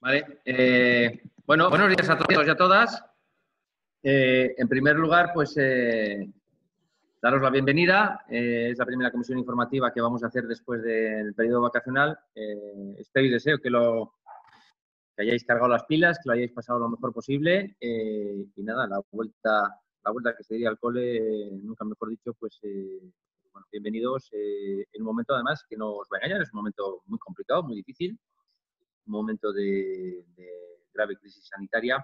Vale. Bueno, buenos días a todos y a todas. En primer lugar, pues daros la bienvenida. Es la primera comisión informativa que vamos a hacer después del periodo vacacional. Espero y deseo que hayáis cargado las pilas, que lo hayáis pasado lo mejor posible. Y nada, la vuelta que se diría al cole, nunca mejor dicho, pues bueno, bienvenidos en un momento además que no os va a engañar, es un momento muy complicado, muy difícil. Un momento de grave crisis sanitaria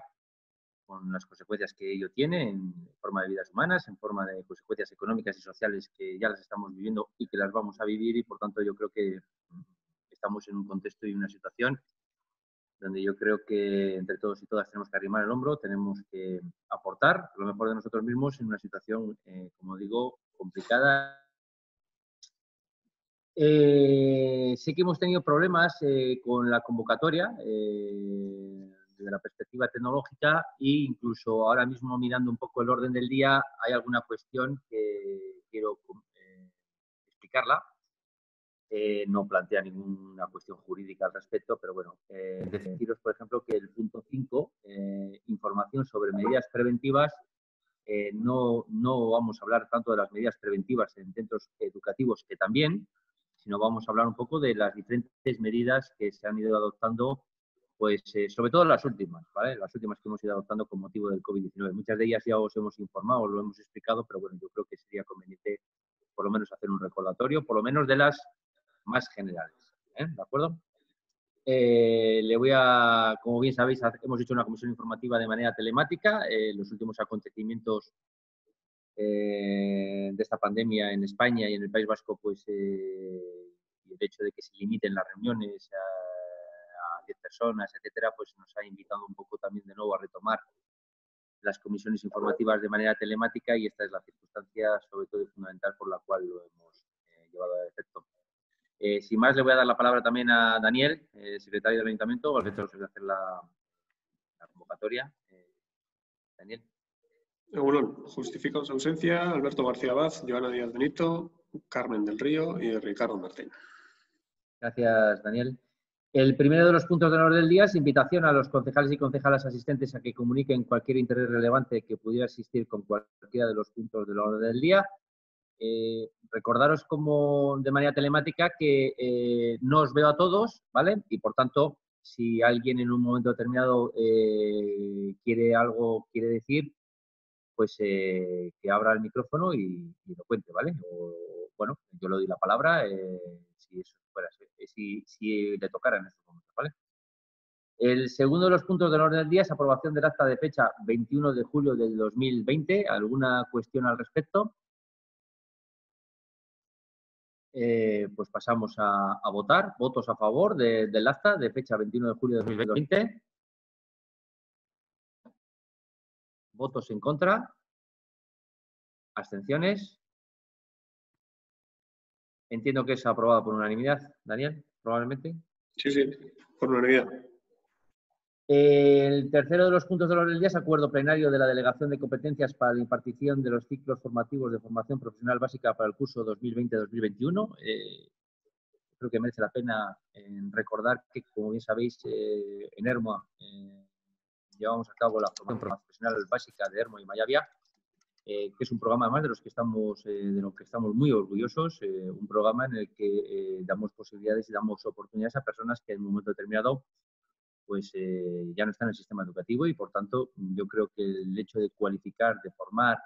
con las consecuencias que ello tiene en forma de vidas humanas, en forma de consecuencias económicas y sociales que ya las estamos viviendo y que las vamos a vivir, y por tanto yo creo que estamos en un contexto y una situación donde yo creo que entre todos y todas tenemos que arrimar el hombro, tenemos que aportar lo mejor de nosotros mismos en una situación, como digo, complicada. Sí que hemos tenido problemas con la convocatoria desde la perspectiva tecnológica, e incluso ahora mismo, mirando un poco el orden del día, hay alguna cuestión que quiero explicarla. No plantea ninguna cuestión jurídica al respecto, pero bueno, deciros, por ejemplo, que el punto 5, información sobre medidas preventivas, no vamos a hablar tanto de las medidas preventivas en centros educativos, que también, sino vamos a hablar un poco de las diferentes medidas que se han ido adoptando, pues sobre todo las últimas, ¿vale? Las últimas que hemos ido adoptando con motivo del COVID-19. Muchas de ellas ya os hemos informado, os lo hemos explicado, pero bueno, yo creo que sería conveniente por lo menos hacer un recordatorio, por lo menos de las más generales, ¿de acuerdo? Como bien sabéis, hemos hecho una comisión informativa de manera telemática. Los últimos acontecimientos de esta pandemia en España y en el País Vasco, pues y el hecho de que se limiten las reuniones a 10 personas, etcétera, pues nos ha invitado un poco también de nuevo a retomar las comisiones informativas de manera telemática, y esta es la circunstancia sobre todo y fundamental por la cual lo hemos llevado a efecto. Sin más, le voy a dar la palabra también a Daniel, secretario del Ayuntamiento, al efecto de hacer la convocatoria. Daniel. Bueno, justifica su ausencia Alberto García Abad, Joana Díaz Benito, Carmen del Río y Ricardo Martín. Gracias, Daniel. El primero de los puntos del orden del día es invitación a los concejales y concejalas asistentes a que comuniquen cualquier interés relevante que pudiera existir con cualquiera de los puntos del orden del día. Recordaros como de manera telemática que no os veo a todos, ¿vale? Y por tanto, si alguien en un momento determinado quiere decir, pues que abra el micrófono y lo cuente, ¿vale? O, bueno, yo le doy la palabra si eso fuera, si le tocara en estos momentos, ¿vale? El segundo de los puntos del orden del día es aprobación del acta de fecha 21 de julio del 2020. ¿Alguna cuestión al respecto? Pues pasamos a votar. Votos a favor del acta de fecha 21 de julio de 2020. Votos en contra. Abstenciones. Entiendo que es aprobado por unanimidad, Daniel, probablemente. Sí, por unanimidad. El tercero de los puntos del orden del día es acuerdo plenario de la Delegación de Competencias para la impartición de los ciclos formativos de formación profesional básica para el curso 2020-2021. Creo que merece la pena recordar que, como bien sabéis, en Ermua llevamos a cabo la formación profesional básica de Ermua y Mayavia, que es un programa además de lo que estamos muy orgullosos, un programa en el que damos posibilidades y damos oportunidades a personas que en un momento determinado pues ya no están en el sistema educativo, y por tanto yo creo que el hecho de cualificar, de formar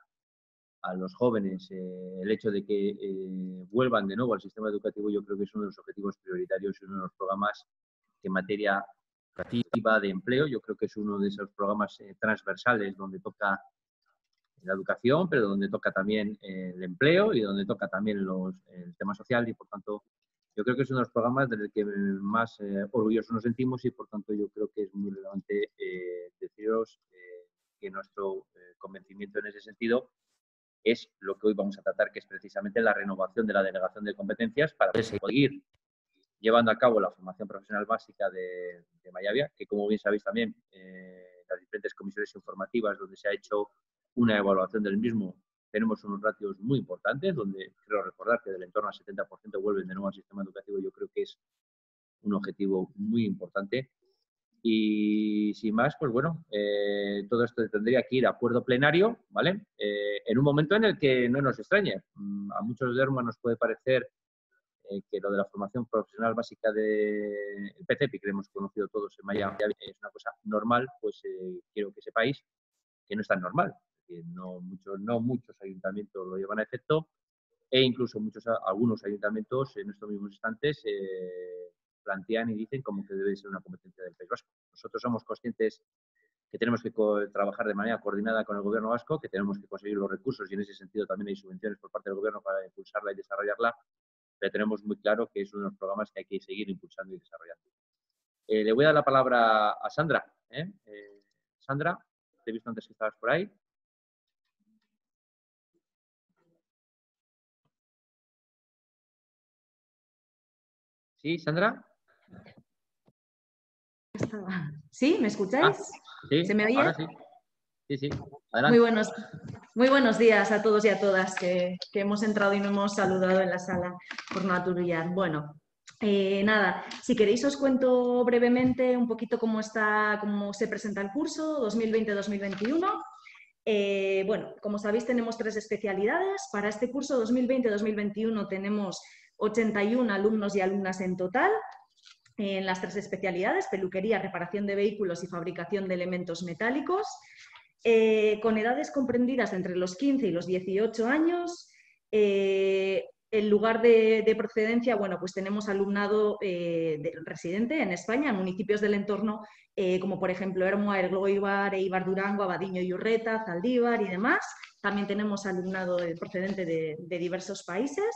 a los jóvenes, el hecho de que vuelvan de nuevo al sistema educativo, yo creo que es uno de los objetivos prioritarios y uno de los programas que en materia educativa de empleo, yo creo que es uno de esos programas transversales donde toca la educación, pero donde toca también el empleo y donde toca también el tema social, y por tanto yo creo que es uno de los programas del que más orgullosos nos sentimos, y por tanto yo creo que es muy relevante deciros que nuestro convencimiento en ese sentido es lo que hoy vamos a tratar, que es precisamente la renovación de la delegación de competencias para seguir llevando a cabo la formación profesional básica de Mayavia, que como bien sabéis también las diferentes comisiones informativas donde se ha hecho una evaluación del mismo, tenemos unos ratios muy importantes, donde creo recordar que del entorno al 70% vuelven de nuevo al sistema educativo. Yo creo que es un objetivo muy importante. Y sin más, pues bueno, todo esto tendría que ir a acuerdo plenario, ¿vale? En un momento en el que no nos extrañe. A muchos de hermanos nos puede parecer que lo de la formación profesional básica del PCEPI, que hemos conocido todos en Maya, es una cosa normal, pues quiero que sepáis que no es tan normal. Que no muchos ayuntamientos lo llevan a efecto e incluso algunos ayuntamientos en estos mismos instantes plantean y dicen como que debe ser una competencia del País Vasco. Nosotros somos conscientes que tenemos que trabajar de manera coordinada con el Gobierno vasco, que tenemos que conseguir los recursos y en ese sentido también hay subvenciones por parte del Gobierno para impulsarla y desarrollarla, pero tenemos muy claro que es uno de los programas que hay que seguir impulsando y desarrollando. Le voy a dar la palabra a Sandra. Sandra, te he visto antes que estabas por ahí. ¿Sí, Sandra? ¿Sí? ¿Me escucháis? Sí, ¿Se me oye? ahora sí. Sí. Adelante. Muy buenos días a todos y a todas que hemos entrado y no hemos saludado en la sala por naturalidad. Bueno, nada, si queréis os cuento brevemente un poquito cómo se presenta el curso 2020-2021. Bueno, como sabéis tenemos 3 especialidades. Para este curso 2020-2021 tenemos 81 alumnos y alumnas en total en las 3 especialidades: peluquería, reparación de vehículos y fabricación de elementos metálicos, con edades comprendidas entre los 15 y los 18 años. El lugar de procedencia, bueno, pues tenemos alumnado residente en España, en municipios del entorno, como por ejemplo Ermua, Elgoibar, Eibar, Durango, Abadiño y Urreta, Zaldívar y demás. También tenemos alumnado procedente de diversos países.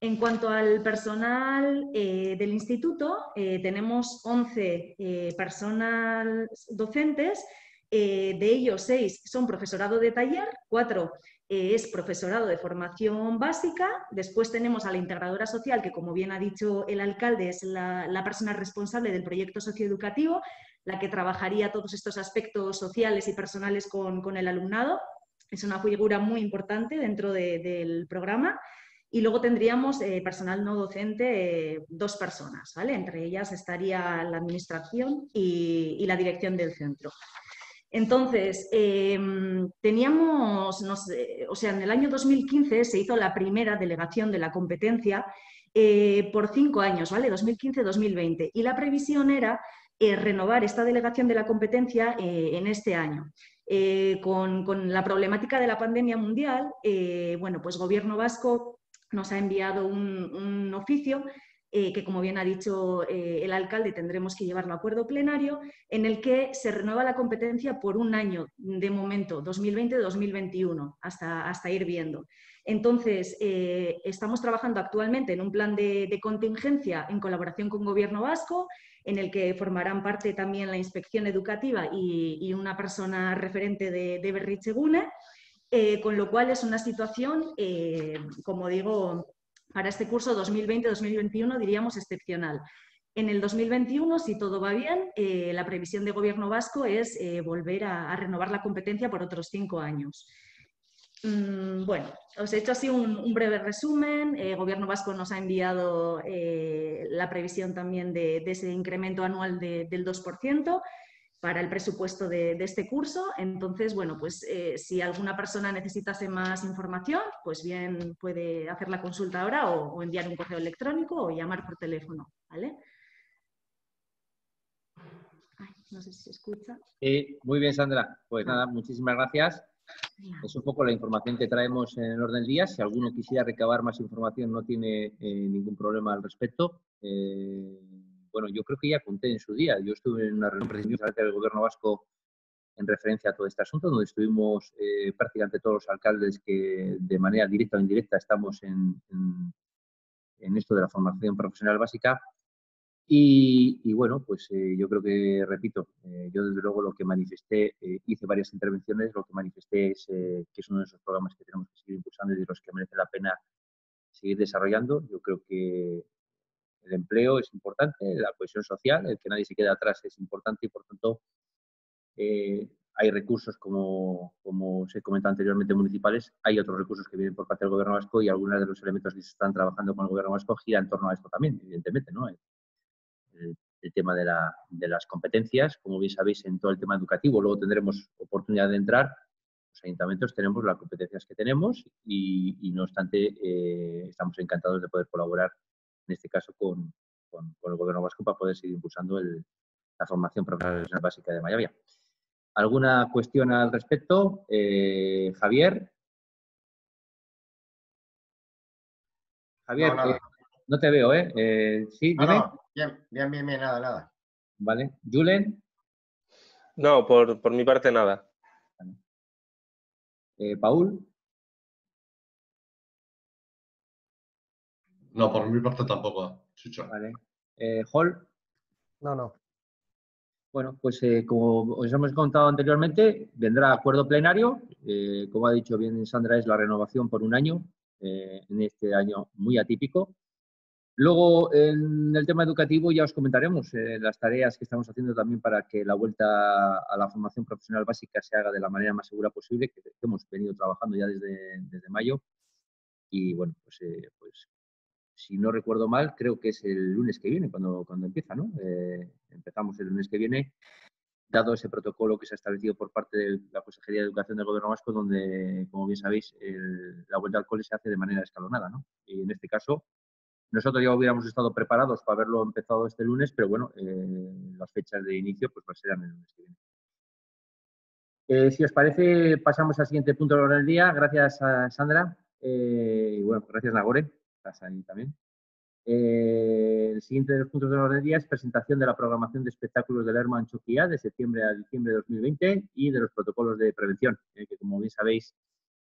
En cuanto al personal del instituto, tenemos 11 personal docentes, de ellos 6 son profesorado de taller, 4 es profesorado de formación básica. Después tenemos a la integradora social, que como bien ha dicho el alcalde, es la persona responsable del proyecto socioeducativo, la que trabajaría todos estos aspectos sociales y personales con el alumnado. Es una figura muy importante dentro del programa. Y luego tendríamos personal no docente, 2 personas, ¿vale? Entre ellas estaría la administración y la dirección del centro. Entonces, teníamos, o sea, en el año 2015 se hizo la primera delegación de la competencia por 5 años, ¿vale? 2015-2020. Y la previsión era renovar esta delegación de la competencia en este año. Con la problemática de la pandemia mundial, bueno, pues Gobierno vasco nos ha enviado un oficio que, como bien ha dicho el alcalde, tendremos que llevarlo a acuerdo plenario, en el que se renueva la competencia por un año, de momento, 2020-2021, hasta ir viendo. Entonces, estamos trabajando actualmente en un plan de contingencia en colaboración con Gobierno vasco, en el que formarán parte también la inspección educativa y una persona referente de Berritzegune, con lo cual es una situación, como digo, para este curso 2020-2021 diríamos excepcional. En el 2021, si todo va bien, la previsión de Gobierno vasco es volver a renovar la competencia por otros 5 años. Bueno, os he hecho así un breve resumen. Gobierno vasco nos ha enviado la previsión también de ese incremento anual del 2% para el presupuesto de este curso. Entonces, bueno, pues si alguna persona necesitase más información, pues bien puede hacer la consulta ahora o enviar un correo electrónico o llamar por teléfono, ¿vale? Ay, no sé si se escucha. Muy bien, Sandra. Pues nada, muchísimas gracias. Es un poco la información que traemos en el orden del día. Si alguno quisiera recabar más información, no tiene ningún problema al respecto. Bueno, yo creo que ya conté en su día. Yo estuve en una reunión precisamente del Gobierno vasco en referencia a todo este asunto, donde estuvimos prácticamente todos los alcaldes que de manera directa o indirecta estamos en esto de la formación profesional básica. Y bueno, pues yo creo que, repito, yo desde luego lo que manifesté, hice varias intervenciones, lo que manifesté es que es uno de esos programas que tenemos que seguir impulsando y de los que merece la pena seguir desarrollando. Yo creo que el empleo es importante, la cohesión social, el que nadie se quede atrás es importante y por tanto hay recursos, como os he comentado anteriormente, municipales, hay otros recursos que vienen por parte del Gobierno vasco y algunos de los elementos que se están trabajando con el Gobierno vasco giran en torno a esto también, evidentemente, ¿no? el tema de las competencias. Como bien sabéis, en todo el tema educativo, luego tendremos oportunidad de entrar. Los ayuntamientos tenemos las competencias que tenemos y no obstante, estamos encantados de poder colaborar, en este caso, con el Gobierno vasco para poder seguir impulsando la formación profesional básica de Mayavia. ¿Alguna cuestión al respecto? Javier. Javier, No, no te veo, ¿eh? Sí, dime. no, bien, nada. Vale. ¿Julen? No, por mi parte nada. ¿Paul? No, por mi parte tampoco, Chicho. Vale. ¿Hall? No. Bueno, pues como os hemos contado anteriormente, vendrá acuerdo plenario. Como ha dicho bien Sandra, es la renovación por un año, en este año muy atípico. Luego, en el tema educativo ya os comentaremos las tareas que estamos haciendo también para que la vuelta a la formación profesional básica se haga de la manera más segura posible, que hemos venido trabajando ya desde mayo. Y bueno, pues si no recuerdo mal, creo que es el lunes que viene cuando empieza, ¿no? Empezamos el lunes que viene, dado ese protocolo que se ha establecido por parte de la Consejería de Educación del Gobierno vasco, donde, como bien sabéis, la vuelta al cole se hace de manera escalonada, ¿no? Y en este caso, nosotros ya hubiéramos estado preparados para haberlo empezado este lunes, pero bueno, las fechas de inicio pues serán el lunes que viene. Si os parece, pasamos al siguiente punto del orden del día. Gracias a Sandra. Y bueno, gracias Nagore. Estás ahí también. El siguiente de los puntos del orden del día es presentación de la programación de espectáculos del Herman Choquia de septiembre a diciembre de 2020 y de los protocolos de prevención, que como bien sabéis...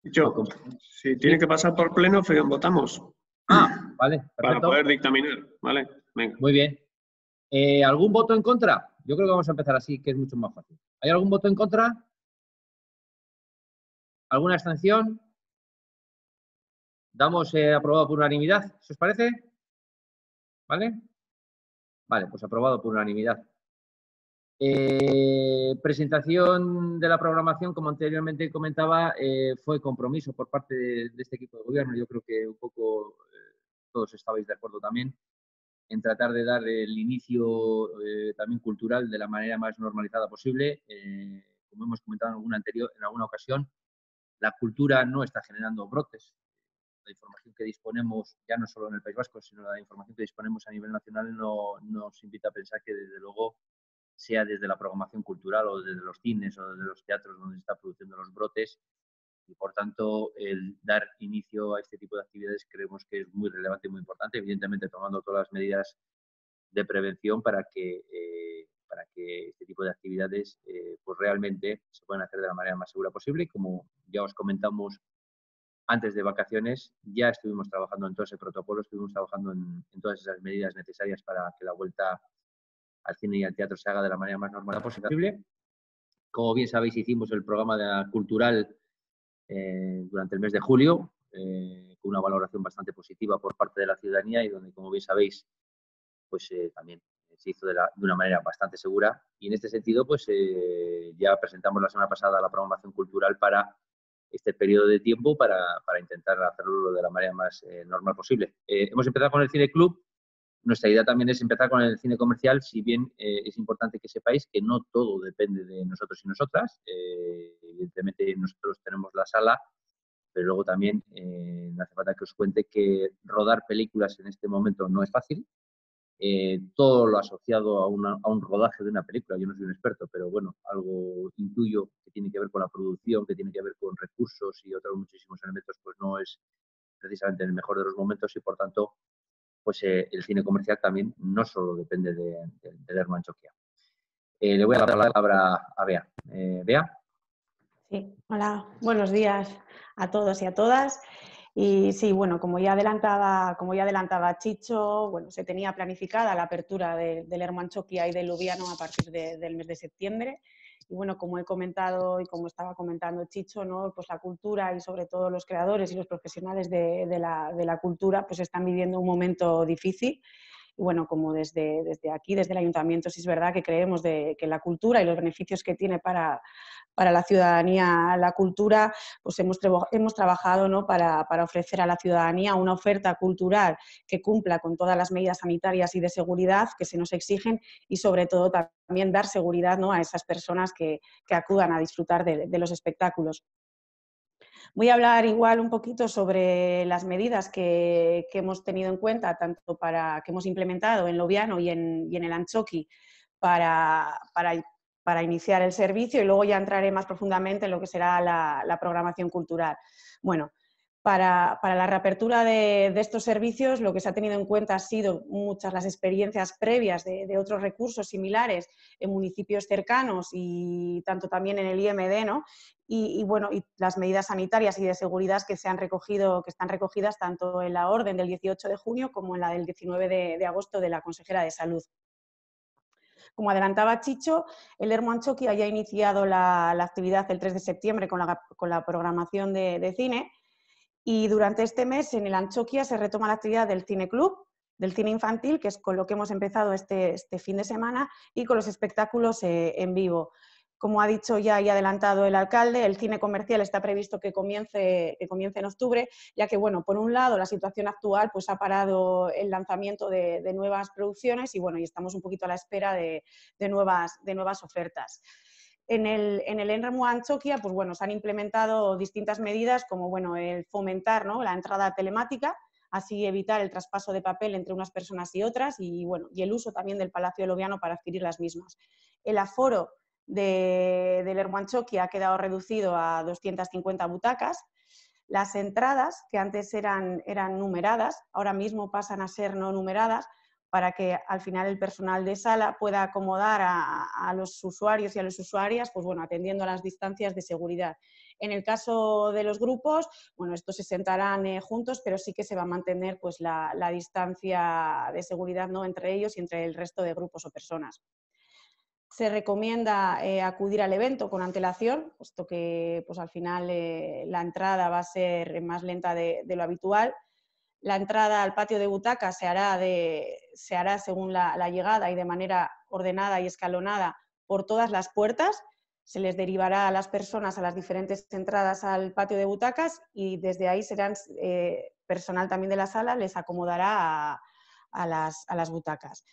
Si tiene que pasar por pleno, votamos. Vale, perfecto. Para poder dictaminar, ¿vale? Venga. Muy bien. ¿Algún voto en contra? Yo creo que vamos a empezar así, que es mucho más fácil. ¿Hay algún voto en contra? ¿Alguna abstención? Damos aprobado por unanimidad, ¿se os parece? ¿Vale? Vale, pues aprobado por unanimidad. Presentación de la programación, como anteriormente comentaba, fue compromiso por parte de este equipo de gobierno. Yo creo que un poco todos estabais de acuerdo también en tratar de dar el inicio también cultural de la manera más normalizada posible. Como hemos comentado en alguna ocasión, la cultura no está generando brotes. La información que disponemos, ya no solo en el País Vasco, sino la información que disponemos a nivel nacional no nos invita a pensar que desde luego sea desde la programación cultural o desde los cines o desde los teatros donde se está produciendo los brotes. Y por tanto, el dar inicio a este tipo de actividades creemos que es muy relevante y muy importante, evidentemente tomando todas las medidas de prevención para que este tipo de actividades pues realmente se puedan hacer de la manera más segura posible. Como ya os comentamos antes de vacaciones, ya estuvimos trabajando en todo ese protocolo, estuvimos trabajando en todas esas medidas necesarias para que la vuelta al cine y al teatro se haga de la manera más normal posible. Como bien sabéis, hicimos el programa cultural durante el mes de julio, con una valoración bastante positiva por parte de la ciudadanía y donde, como bien sabéis, pues también se hizo de una manera bastante segura. Y en este sentido, pues ya presentamos la semana pasada la programación cultural para este periodo de tiempo para intentar hacerlo de la manera más normal posible. Hemos empezado con el Cine Club. Nuestra idea también es empezar con el cine comercial, si bien es importante que sepáis que no todo depende de nosotros y nosotras. Evidentemente nosotros tenemos la sala, pero luego también no hace falta que os cuente que rodar películas en este momento no es fácil. Todo lo asociado a un rodaje de una película, yo no soy un experto, pero bueno, algo intuyo que tiene que ver con la producción, que tiene que ver con recursos y otros muchísimos elementos, pues no es precisamente el mejor de los momentos y por tanto pues el cine comercial también no solo depende de Herman Choquia. Le voy a dar la palabra a Bea. Bea. Sí, hola, buenos días a todos y a todas. Y sí, bueno, como ya adelantaba Chicho, bueno, se tenía planificada la apertura del Herman Choquia y del Lubiano a partir del mes de septiembre. Y bueno, como he comentado y como estaba comentando Chicho, ¿no? Pues la cultura y sobre todo los creadores y los profesionales de la cultura pues están viviendo un momento difícil Y bueno, como desde aquí, desde el Ayuntamiento, sí es verdad que creemos que la cultura y los beneficios que tiene para la ciudadanía la cultura, pues hemos trabajado, ¿no?, para ofrecer a la ciudadanía una oferta cultural que cumpla con todas las medidas sanitarias y de seguridad que se nos exigen y sobre todo también dar seguridad, ¿no?, a esas personas que acudan a disfrutar de los espectáculos. Voy a hablar igual un poquito sobre las medidas que hemos tenido en cuenta, tanto que hemos implementado en Loviano y en el Antxoki para iniciar el servicio, y luego ya entraré más profundamente en lo que será la programación cultural. Bueno, para la reapertura de estos servicios, lo que se ha tenido en cuenta ha sido muchas las experiencias previas de otros recursos similares en municipios cercanos y tanto también en el IMD, ¿no? Y las medidas sanitarias y de seguridad que están recogidas tanto en la orden del 18 de junio como en la del 19 de agosto de la consejera de Salud. Como adelantaba Chicho, el Ermo Antxoki haya iniciado la actividad el 3 de septiembre con la programación de cine, y durante este mes en el Antxokia se retoma la actividad del Cine Club, del cine infantil, que es con lo que hemos empezado este fin de semana, y con los espectáculos en vivo. Como ha dicho ya y adelantado el alcalde, el cine comercial está previsto que comience en octubre, ya que, bueno, por un lado la situación actual pues ha parado el lanzamiento de nuevas producciones y estamos un poquito a la espera de nuevas ofertas. En el Ermo Antxokia se han implementado distintas medidas como el fomentar, ¿no?, la entrada telemática, así evitar el traspaso de papel entre unas personas y otras y el uso también del Palacio de Loviano para adquirir las mismas. El aforo del Ermo Antxokia ha quedado reducido a 250 butacas. Las entradas, que antes eran numeradas, ahora mismo pasan a ser no numeradas, para que al final el personal de sala pueda acomodar a los usuarios y a las usuarias, atendiendo a las distancias de seguridad. En el caso de los grupos, estos se sentarán juntos, pero sí que se va a mantener pues, la distancia de seguridad, ¿no?, entre ellos y entre el resto de grupos o personas. Se recomienda acudir al evento con antelación, puesto que pues, al final la entrada va a ser más lenta de lo habitual. La entrada al patio de butacas se hará según la llegada y de manera ordenada y escalonada por todas las puertas. Se les derivará a las personas a las diferentes entradas al patio de butacas y desde ahí serán personal también de la sala les acomodará a las butacas.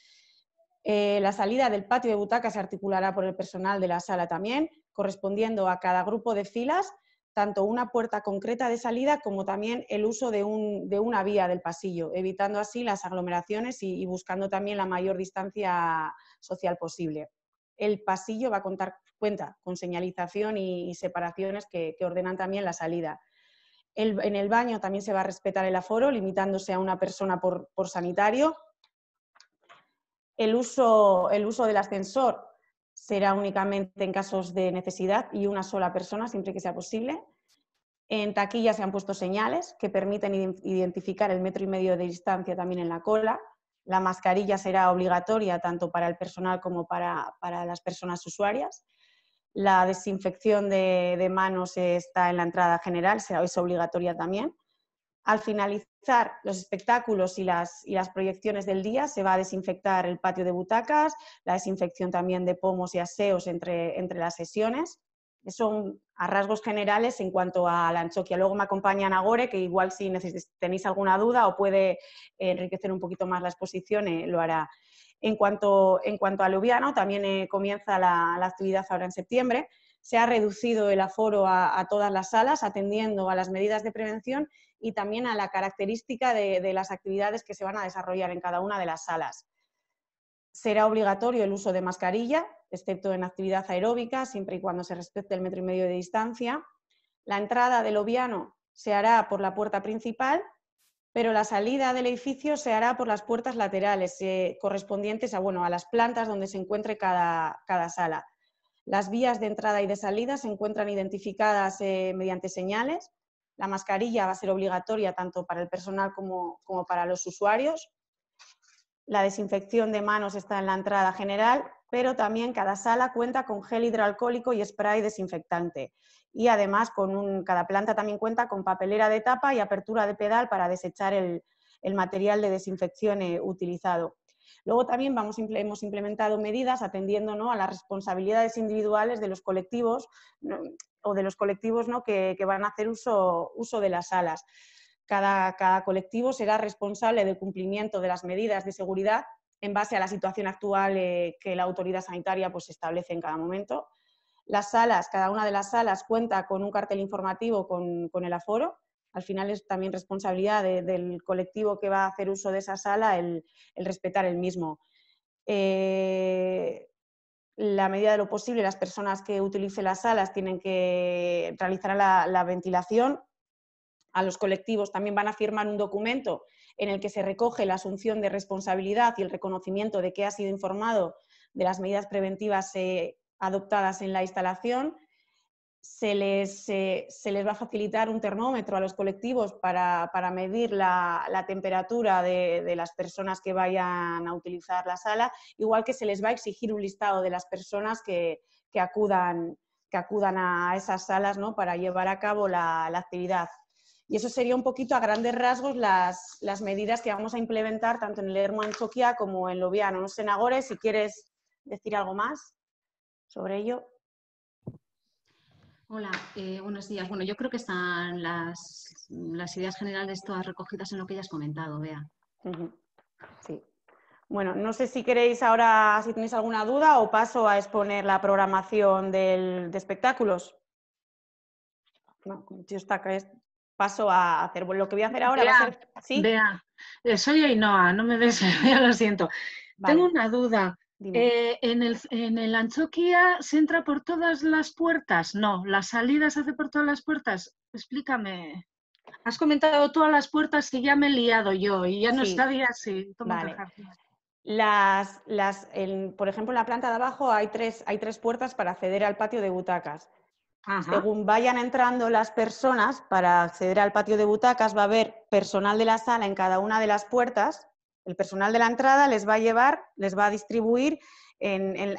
La salida del patio de butacas se articulará por el personal de la sala también, correspondiendo a cada grupo de filas tanto una puerta concreta de salida como también el uso de una vía del pasillo, evitando así las aglomeraciones y buscando también la mayor distancia social posible. El pasillo cuenta con señalización y separaciones que ordenan también la salida. En el baño también se va a respetar el aforo, limitándose a una persona por sanitario. El uso del ascensor será únicamente en casos de necesidad y una sola persona, siempre que sea posible. En taquilla se han puesto señales que permiten identificar el 1,5 metros de distancia también en la cola. La mascarilla será obligatoria tanto para el personal como para las personas usuarias. La desinfección de manos está en la entrada general, es obligatoria también. Al finalizar los espectáculos y las proyecciones del día, se va a desinfectar el patio de butacas, la desinfección también de pomos y aseos entre las sesiones. Son a rasgos generales en cuanto a la Antxokia. Luego me acompaña Nagore, que igual si tenéis alguna duda o puede enriquecer un poquito más la exposición, lo hará. En cuanto a Loviano, también comienza la actividad ahora en septiembre. Se ha reducido el aforo a todas las salas, atendiendo a las medidas de prevención y también a la característica de las actividades que se van a desarrollar en cada una de las salas. Será obligatorio el uso de mascarilla, excepto en actividad aeróbica, siempre y cuando se respete el 1,5 metros de distancia. La entrada del Loviano se hará por la puerta principal, pero la salida del edificio se hará por las puertas laterales, correspondientes a las plantas donde se encuentre cada sala. Las vías de entrada y de salida se encuentran identificadas mediante señales. La mascarilla va a ser obligatoria tanto para el personal como para los usuarios. La desinfección de manos está en la entrada general, pero también cada sala cuenta con gel hidroalcohólico y spray desinfectante. Y además cada planta también cuenta con papelera de tapa y apertura de pedal para desechar el material de desinfección utilizado. Luego también hemos implementado medidas atendiendo, ¿no?, a las responsabilidades individuales de los colectivos, ¿no?, o de los colectivos, ¿no?, que van a hacer uso de las salas. Cada colectivo será responsable del cumplimiento de las medidas de seguridad en base a la situación actual que la autoridad sanitaria pues, establece en cada momento. Las salas, cada una de las salas cuenta con un cartel informativo con el aforo. Al final es también responsabilidad del colectivo que va a hacer uso de esa sala el respetar el mismo. La medida de lo posible, las personas que utilicen las salas tienen que realizar la ventilación. A los colectivos también van a firmar un documento en el que se recoge la asunción de responsabilidad y el reconocimiento de que ha sido informado de las medidas preventivas adoptadas en la instalación. Se les va a facilitar un termómetro a los colectivos para medir la temperatura de las personas que vayan a utilizar la sala, igual que se les va a exigir un listado de las personas que acudan a esas salas, ¿no?, para llevar a cabo la actividad. Y eso sería un poquito a grandes rasgos las medidas que vamos a implementar tanto en el Ermo Antxokia como en Loviano. No sé, Nagore, si quieres decir algo más sobre ello. Hola, buenos días. Bueno, yo creo que están las ideas generales todas recogidas en lo que ya has comentado, Bea. Sí. Bueno, no sé si queréis ahora, si tenéis alguna duda, o paso a exponer la programación de espectáculos. No, paso a hacer. Bueno, lo que voy a hacer ahora va a ser... ¿Sí? Bea, soy Ainhoa, no me ves, ya lo siento. Vale. Tengo una duda. ¿En el Antxokia se entra por todas las puertas? No, ¿la salida se hace por todas las puertas? Explícame. Has comentado todas las puertas y ya me he liado yo y ya no sabía si... Vale. Por ejemplo, en la planta de abajo hay tres puertas para acceder al patio de butacas. Ajá. Según vayan entrando las personas para acceder al patio de butacas, va a haber personal de la sala en cada una de las puertas. El personal de la entrada les va a distribuir en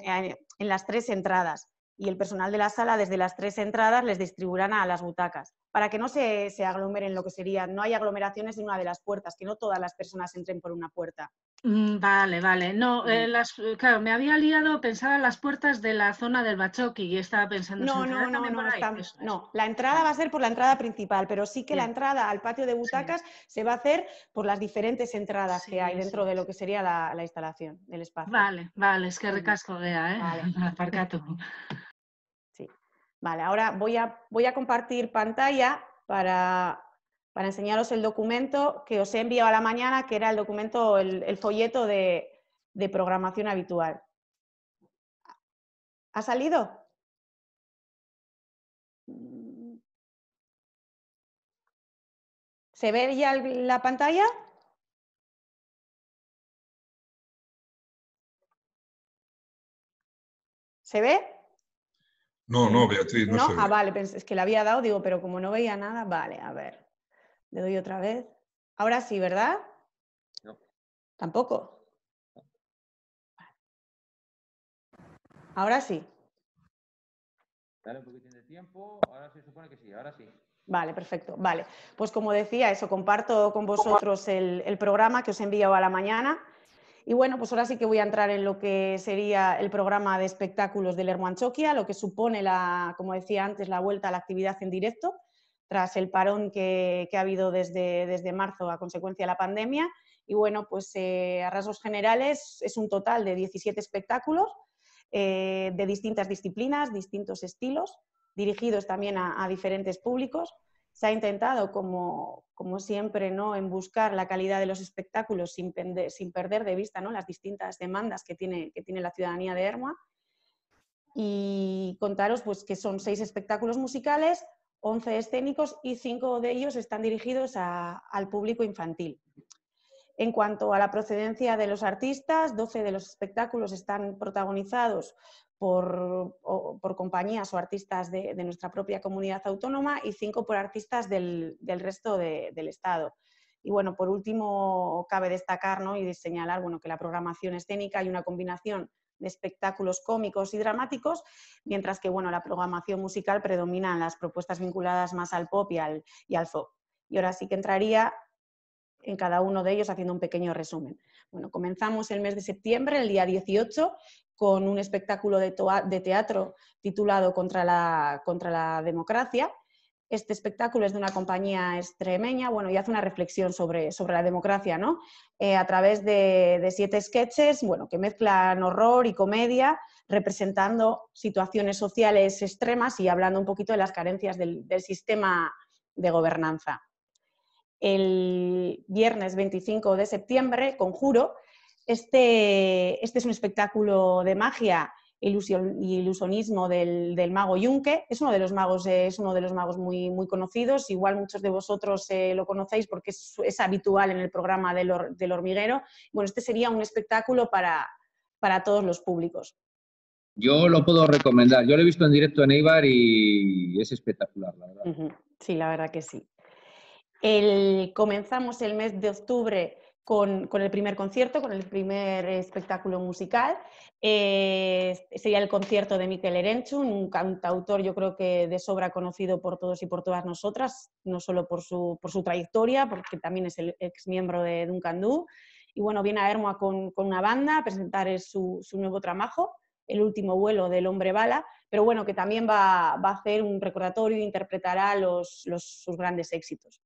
las tres entradas, y el personal de la sala desde las tres entradas les distribuirán a las butacas, para que no se aglomeren lo que sería, no hay aglomeraciones en una de las puertas, que no todas las personas entren por una puerta. Vale, vale. No, claro, me había liado, pensaba en las puertas de la zona del Batzoki y estaba pensando... No, la entrada va a ser por la entrada principal, pero sí que la entrada al patio de butacas se va a hacer por las diferentes entradas que hay dentro de lo que sería la instalación, el espacio. Vale, es que recasco, Bea, Vale. Aparcato. Sí. Vale, ahora voy a compartir pantalla para enseñaros el documento que os he enviado a la mañana, que era el documento, el folleto de programación habitual. ¿Ha salido? ¿Se ve ya la pantalla? ¿Se ve? No, Beatriz, no se ve. Vale, es que le había dado, digo, pero como no veía nada, vale, a ver. Le doy otra vez. Ahora sí, ¿verdad? No. ¿Tampoco? Ahora sí. Dale un poquitín de tiempo, ahora se supone que sí, ahora sí. Vale, perfecto. Vale, pues como decía, comparto con vosotros el programa que os he enviado a la mañana. Y bueno, pues ahora sí que voy a entrar en lo que sería el programa de espectáculos del Ermo Antxokia, lo que supone, como decía antes, la vuelta a la actividad en directo, tras el parón que ha habido desde marzo a consecuencia de la pandemia. Y bueno, pues a rasgos generales es un total de 17 espectáculos de distintas disciplinas, distintos estilos, dirigidos también a diferentes públicos. Se ha intentado, como siempre, ¿no?, en buscar la calidad de los espectáculos sin perder de vista, ¿no?, las distintas demandas que tiene la ciudadanía de Ermua. Y contaros pues, que son 6 espectáculos musicales, 11 escénicos y 5 de ellos están dirigidos al público infantil. En cuanto a la procedencia de los artistas, 12 de los espectáculos están protagonizados por compañías o artistas de nuestra propia comunidad autónoma y 5 por artistas del resto del Estado. Y bueno, por último, cabe destacar, ¿no?, y señalar, bueno, que la programación escénica hay una combinación de espectáculos cómicos y dramáticos, mientras que bueno, la programación musical predomina en las propuestas vinculadas más al pop y al folk. Y ahora sí que entraría en cada uno de ellos haciendo un pequeño resumen. Bueno, comenzamos el mes de septiembre, el día 18, con un espectáculo de teatro titulado Contra la democracia. Este espectáculo es de una compañía extremeña, bueno, y hace una reflexión sobre la democracia, ¿no? A través de 7 sketches, bueno, que mezclan horror y comedia, representando situaciones sociales extremas y hablando un poquito de las carencias del sistema de gobernanza. El viernes 25 de septiembre, Conjuro. Este es un espectáculo de magia y ilusionismo del mago Junque. Es uno de los magos muy, muy conocidos. Igual muchos de vosotros lo conocéis porque es habitual en el programa del Hormiguero. Bueno, este sería un espectáculo para todos los públicos. Yo lo puedo recomendar. Yo lo he visto en directo en Eibar y es espectacular, la verdad. Sí, la verdad que sí. Comenzamos el mes de octubre con el primer concierto, con el primer espectáculo musical. Sería el concierto de Mikel Erenchun, un cantautor yo creo que de sobra conocido por todos y por todas nosotras, no solo por su trayectoria, porque también es el ex miembro de Duncan Du. Y bueno, viene a Ermua con una banda a presentar su nuevo trabajo, El último vuelo del hombre bala, pero bueno, que también va a hacer un recordatorio e interpretará sus grandes éxitos.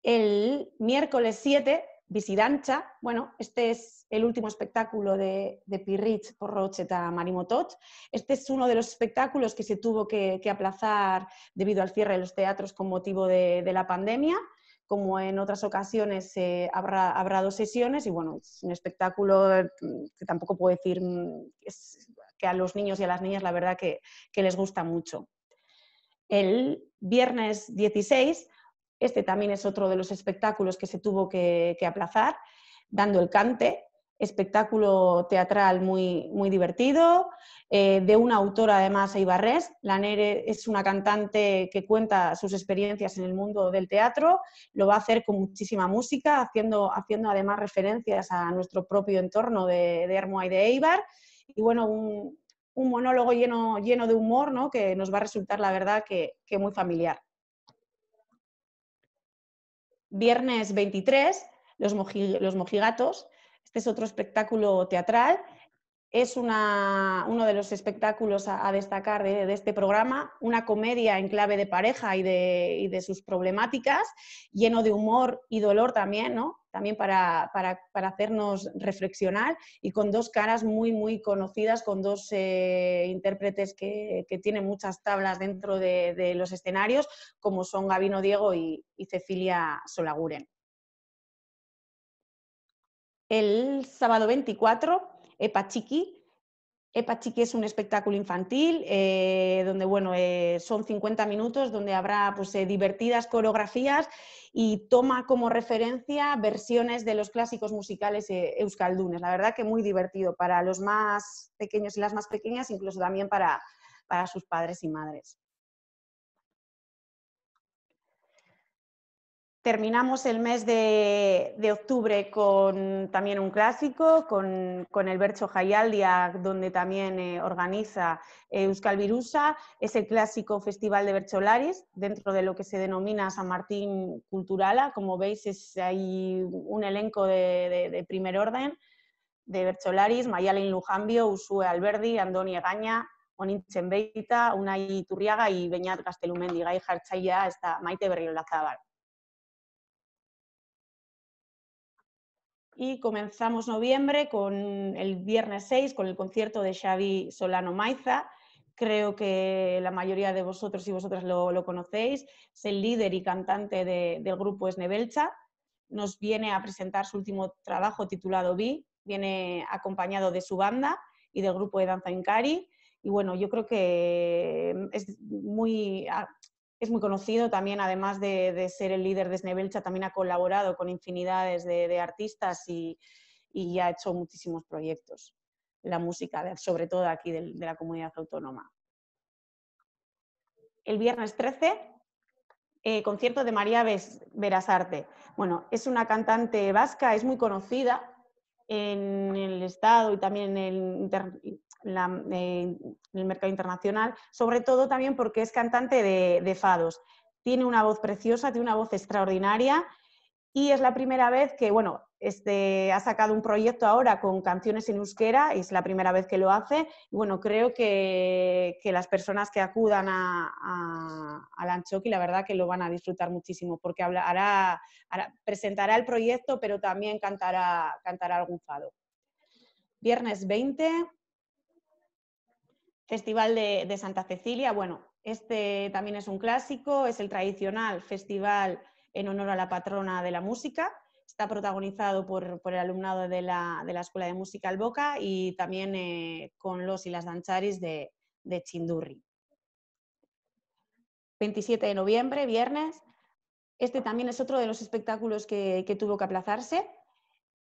El miércoles 7, Bizidancha, bueno, este es el último espectáculo de Pirritx, Porroch eta Marimotot. Este es uno de los espectáculos que se tuvo que aplazar debido al cierre de los teatros con motivo de la pandemia. Como en otras ocasiones habrá 2 sesiones y bueno, es un espectáculo que tampoco puedo decir que a los niños y a las niñas la verdad que les gusta mucho. El viernes 16, este también es otro de los espectáculos que se tuvo que aplazar, Dando el Cante, espectáculo teatral muy, muy divertido, de una autora además eibarrés. La Nere es una cantante que cuenta sus experiencias en el mundo del teatro, lo va a hacer con muchísima música, haciendo además referencias a nuestro propio entorno de Ermua y de Eibar, y bueno, un monólogo lleno de humor, ¿no? Que nos va a resultar la verdad que muy familiar. Viernes 23, Los Mojigatos. Este es otro espectáculo teatral. Es uno de los espectáculos a destacar de este programa, una comedia en clave de pareja y de sus problemáticas, lleno de humor y dolor también, ¿no? También para hacernos reflexionar y con 2 caras muy, muy conocidas, con 2 intérpretes que tienen muchas tablas dentro de los escenarios, como son Gabino Diego y Cecilia Solaguren. El sábado 24, Epa Txiki. Epa Txiki es un espectáculo infantil donde bueno, son 50 minutos donde habrá pues, divertidas coreografías y toma como referencia versiones de los clásicos musicales euskaldunes. La verdad que muy divertido para los más pequeños y las más pequeñas, incluso también para sus padres y madres. Terminamos el mes de octubre con también un clásico, con el Bertso Jaialdia, donde también organiza Euskal Birusa. Es el clásico Festival de Bertsolaris, dentro de lo que se denomina San Martín Culturala. Como veis, hay un elenco de primer orden de Bertsolaris: Maialen Lujambio, Usue Alberdi, Andoni Egaña, Onintzen Beita, Unai Iturriaga y Beñat Gaztelumendi. Gai jartzailea está Maite Berriolazabal. Y comenzamos noviembre con el viernes 6 con el concierto de Xavi Solano Maiza. Creo que la mayoría de vosotros y vosotras lo conocéis. Es el líder y cantante del grupo Esnebelcha. Nos viene a presentar su último trabajo titulado Bi. Viene acompañado de su banda y del grupo de danza Inkari. Y bueno, yo creo que es muy conocido también, además de ser el líder de Esnebelcha, también ha colaborado con infinidades de artistas y ha hecho muchísimos proyectos en la música, sobre todo aquí de la comunidad autónoma. El viernes 13, concierto de María Berasarte. Bueno, es una cantante vasca, es muy conocida en el Estado y también en el mercado internacional, sobre todo también porque es cantante de fados. Tiene una voz preciosa, tiene una voz extraordinaria Y es la primera vez que, bueno, ha sacado un proyecto ahora con canciones en euskera, y es la primera vez que lo hace. Y bueno, creo que las personas que acudan al Antxoki, la verdad que lo van a disfrutar muchísimo, porque presentará el proyecto, pero también cantará algún fado. Viernes 20, Festival de Santa Cecilia. Bueno, este también es un clásico, es el tradicional festival en honor a la patrona de la música. Está protagonizado por el alumnado de la Escuela de Música Alboca y también con los y las dancharis de Chindurri. 27 de noviembre, viernes. Este también es otro de los espectáculos que tuvo que aplazarse.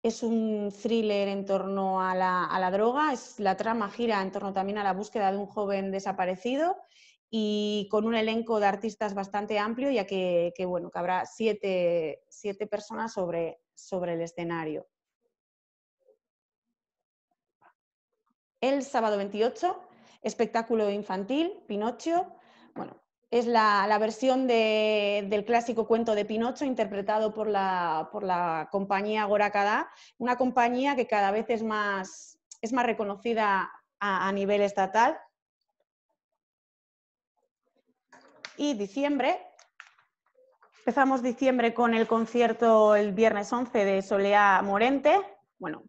Es un thriller en torno a la droga, la trama gira en torno también a la búsqueda de un joven desaparecido y con un elenco de artistas bastante amplio, ya que habrá siete personas sobre el escenario. El sábado 28, espectáculo infantil, Pinocho. Bueno, es la versión del clásico cuento de Pinocho interpretado por la compañía Gorakada, una compañía que cada vez es más reconocida a nivel estatal. Y diciembre, empezamos diciembre con el concierto el viernes 11 de Soleá Morente. Bueno,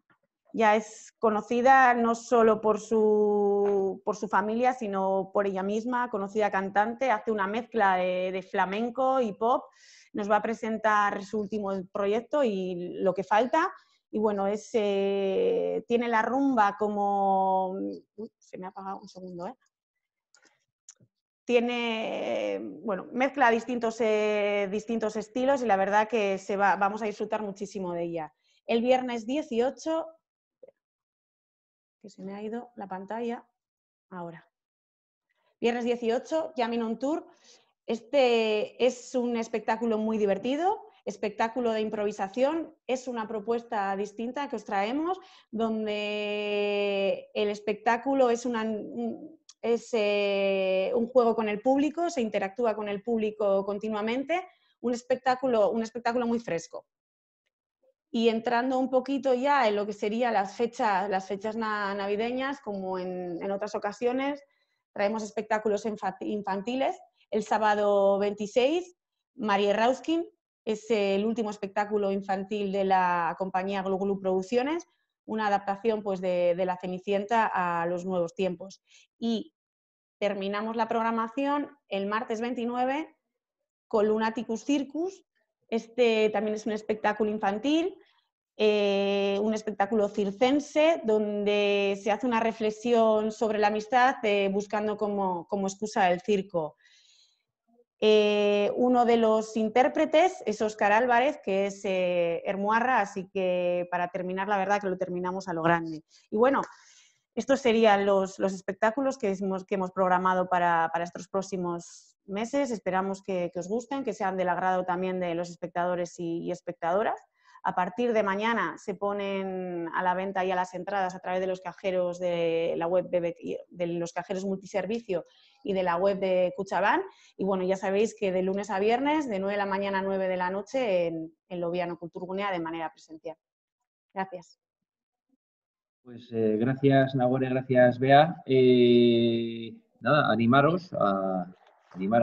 ya es conocida no solo por su familia, sino por ella misma, conocida cantante, hace una mezcla de flamenco y pop, nos va a presentar su último proyecto y lo que falta, y bueno, tiene la rumba como... Uy, se me ha apagado un segundo, Tiene, bueno, mezcla distintos estilos y la verdad que vamos a disfrutar muchísimo de ella. El viernes 18... que se me ha ido la pantalla, ahora. Viernes 18, Jamming on Tour. Este es un espectáculo muy divertido, espectáculo de improvisación, es una propuesta distinta que os traemos, donde el espectáculo es un juego con el público, se interactúa con el público continuamente, un espectáculo muy fresco. Y entrando un poquito ya en lo que serían las fechas navideñas, como en otras ocasiones, traemos espectáculos infantiles. El sábado 26, Marie Rauskin, es el último espectáculo infantil de la compañía Glu Glu Producciones, una adaptación pues, de la Cenicienta a los nuevos tiempos. Y terminamos la programación el martes 29 con Lunaticus Circus. Este también es un espectáculo infantil, un espectáculo circense donde se hace una reflexión sobre la amistad buscando como excusa el circo. Uno de los intérpretes es Óscar Álvarez, que es Hermuarra, así que para terminar, la verdad que lo terminamos a lo grande. Y bueno, estos serían los espectáculos que hemos programado para estos próximos meses. Esperamos que os gusten, que sean del agrado también de los espectadores y espectadoras. A partir de mañana se ponen a la venta ya las entradas a través de los cajeros de la web de los cajeros multiservicio y de la web de Kutxabank. Y bueno, ya sabéis que de lunes a viernes, de 9 de la mañana a 9 de la noche en Loviano Kulturgunea de manera presencial. Gracias. Pues gracias, Nagore, gracias, Bea. Nada, animar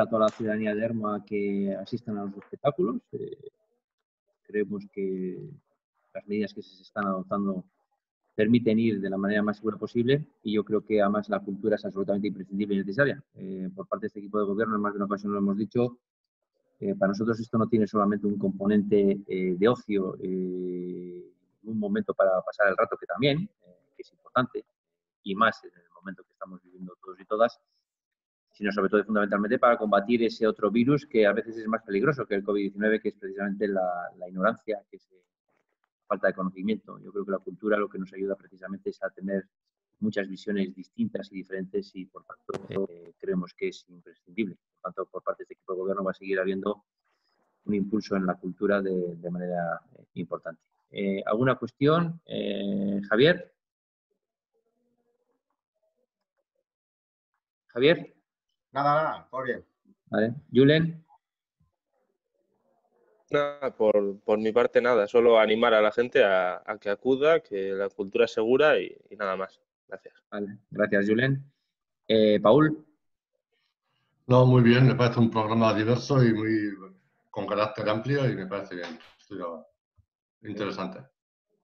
a toda la ciudadanía de Ermua a que asistan a los espectáculos. Creemos que las medidas que se están adoptando permiten ir de la manera más segura posible y yo creo que además la cultura es absolutamente imprescindible y necesaria. Por parte de este equipo de gobierno, en más de una ocasión lo hemos dicho, para nosotros esto no tiene solamente un componente de ocio, un momento para pasar el rato que también, que es importante, y más en el momento que estamos viviendo todos y todas, sino sobre todo fundamentalmente para combatir ese otro virus que a veces es más peligroso que el COVID-19, que es precisamente la ignorancia, que es falta de conocimiento. Yo creo que la cultura lo que nos ayuda precisamente es a tener muchas visiones distintas y diferentes y por tanto creemos que es imprescindible. Por tanto, por parte de este equipo de gobierno va a seguir habiendo un impulso en la cultura de manera importante. ¿Alguna cuestión? Javier. ¿Javier? Nada, todo bien. Vale. ¿Julen? Nada, por mi parte nada, solo animar a la gente a que acuda, que la cultura es segura y nada más. Gracias. Vale, gracias, Julen. Paul. No, muy bien, me parece un programa diverso y con carácter amplio y me parece bien. Interesante.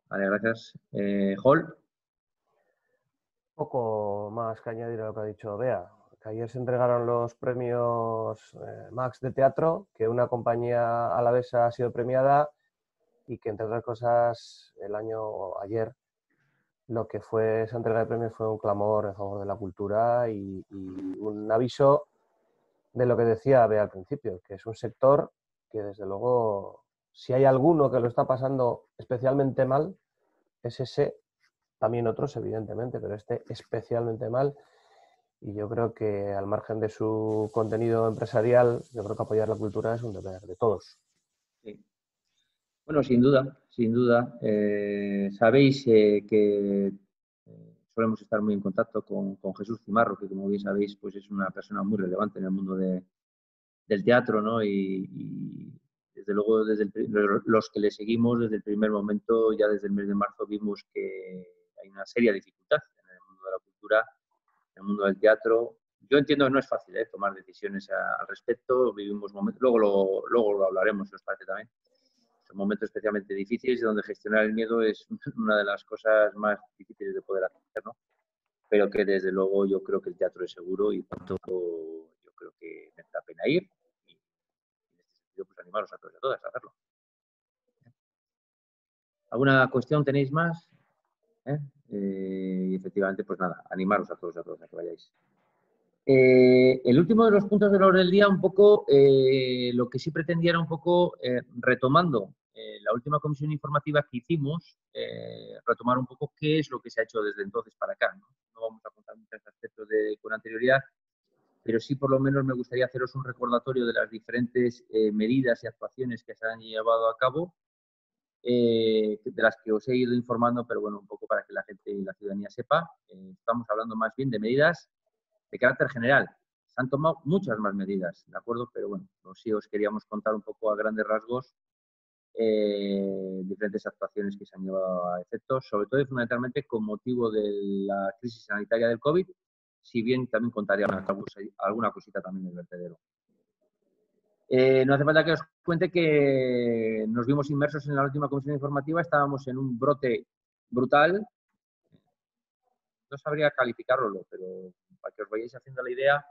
Vale, gracias. Hall. Poco más que añadir a lo que ha dicho Bea. Que ayer se entregaron los premios Max de teatro, que una compañía alavesa ha sido premiada y que, entre otras cosas, ayer, lo que fue esa entrega de premios fue un clamor en favor de la cultura y un aviso de lo que decía Bea al principio, que es un sector que, desde luego, si hay alguno que lo está pasando especialmente mal, es ese. También otros, evidentemente, pero este especialmente mal. Y yo creo que, al margen de su contenido empresarial, yo creo que apoyar la cultura es un deber de todos. Sí. Bueno, sin duda, sin duda. Sabéis que solemos estar muy en contacto con Jesús Cimarro, que, como bien sabéis, pues es una persona muy relevante en el mundo del teatro, ¿no? Y desde luego, los que le seguimos desde el primer momento, ya desde el mes de marzo, vimos que hay una seria dificultad en el mundo de la cultura, en el mundo del teatro. Yo entiendo que no es fácil tomar decisiones al respecto. Vivimos momentos, luego lo hablaremos, si os parece también. Son momentos especialmente difíciles y donde gestionar el miedo es una de las cosas más difíciles de poder hacer, ¿no? Pero que, desde luego, yo creo que el teatro es seguro y, por tanto, yo creo que merece la pena ir. Y en este sentido, pues animaros a todos y a todas a hacerlo. ¿Alguna cuestión tenéis más? Y efectivamente, pues nada, animaros a todos y a todas a que vayáis. El último de los puntos del orden del día, un poco, lo que sí pretendía era un poco, retomando la última comisión informativa que hicimos, retomar un poco qué es lo que se ha hecho desde entonces para acá. No vamos a contar muchos aspectos con anterioridad, pero sí, por lo menos, me gustaría haceros un recordatorio de las diferentes medidas y actuaciones que se han llevado a cabo, de las que os he ido informando, pero bueno, un poco para que la gente y la ciudadanía sepa. Estamos hablando más bien de medidas de carácter general. Se han tomado muchas más medidas, ¿de acuerdo? Pero bueno, sí os queríamos contar un poco a grandes rasgos diferentes actuaciones que se han llevado a efecto, sobre todo y fundamentalmente con motivo de la crisis sanitaria del COVID, si bien también contaría alguna cosita también del vertedero. No hace falta que os cuente que nos vimos inmersos en la última comisión informativa, estábamos en un brote brutal. No sabría calificarlo, pero para que os vayáis haciendo la idea,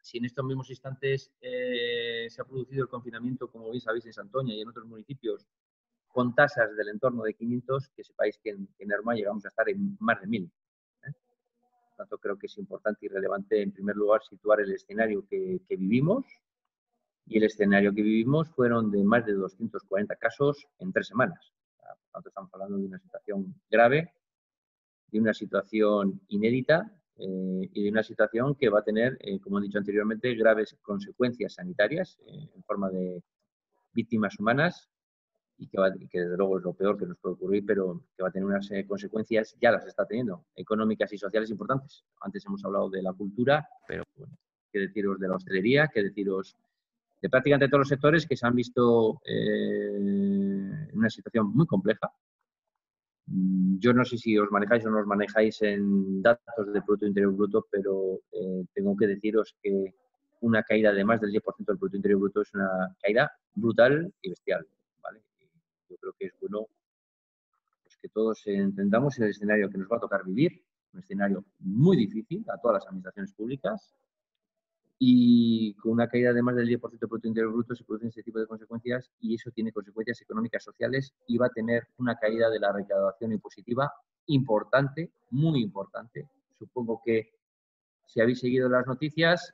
si en estos mismos instantes se ha producido el confinamiento, como bien sabéis, en Santoña y en otros municipios, con tasas del entorno de 500, que sepáis que en Erma llegamos a estar en más de 1000. Por tanto, creo que es importante y relevante, en primer lugar, situar el escenario que vivimos. Y el escenario que vivimos fueron de más de 240 casos en 3 semanas. Por tanto, estamos hablando de una situación grave, de una situación inédita y de una situación que va a tener, como he dicho anteriormente, graves consecuencias sanitarias en forma de víctimas humanas y que desde luego es lo peor que nos puede ocurrir, pero que va a tener unas consecuencias, ya las está teniendo, económicas y sociales importantes. Antes hemos hablado de la cultura, pero bueno, qué deciros de la hostelería, qué deciros de prácticamente todos los sectores que se han visto en una situación muy compleja. Yo no sé si os manejáis o no os manejáis en datos del Producto Interior Bruto, pero tengo que deciros que una caída de más del 10% del Producto Interior Bruto es una caída brutal y bestial, ¿vale? Yo creo que es bueno pues, que todos entendamos el escenario que nos va a tocar vivir, un escenario muy difícil a todas las administraciones públicas, y con una caída de más del 10% del Producto Interior Bruto se producen ese tipo de consecuencias y eso tiene consecuencias económicas, sociales y va a tener una caída de la recaudación impositiva importante, muy importante. Supongo que si habéis seguido las noticias,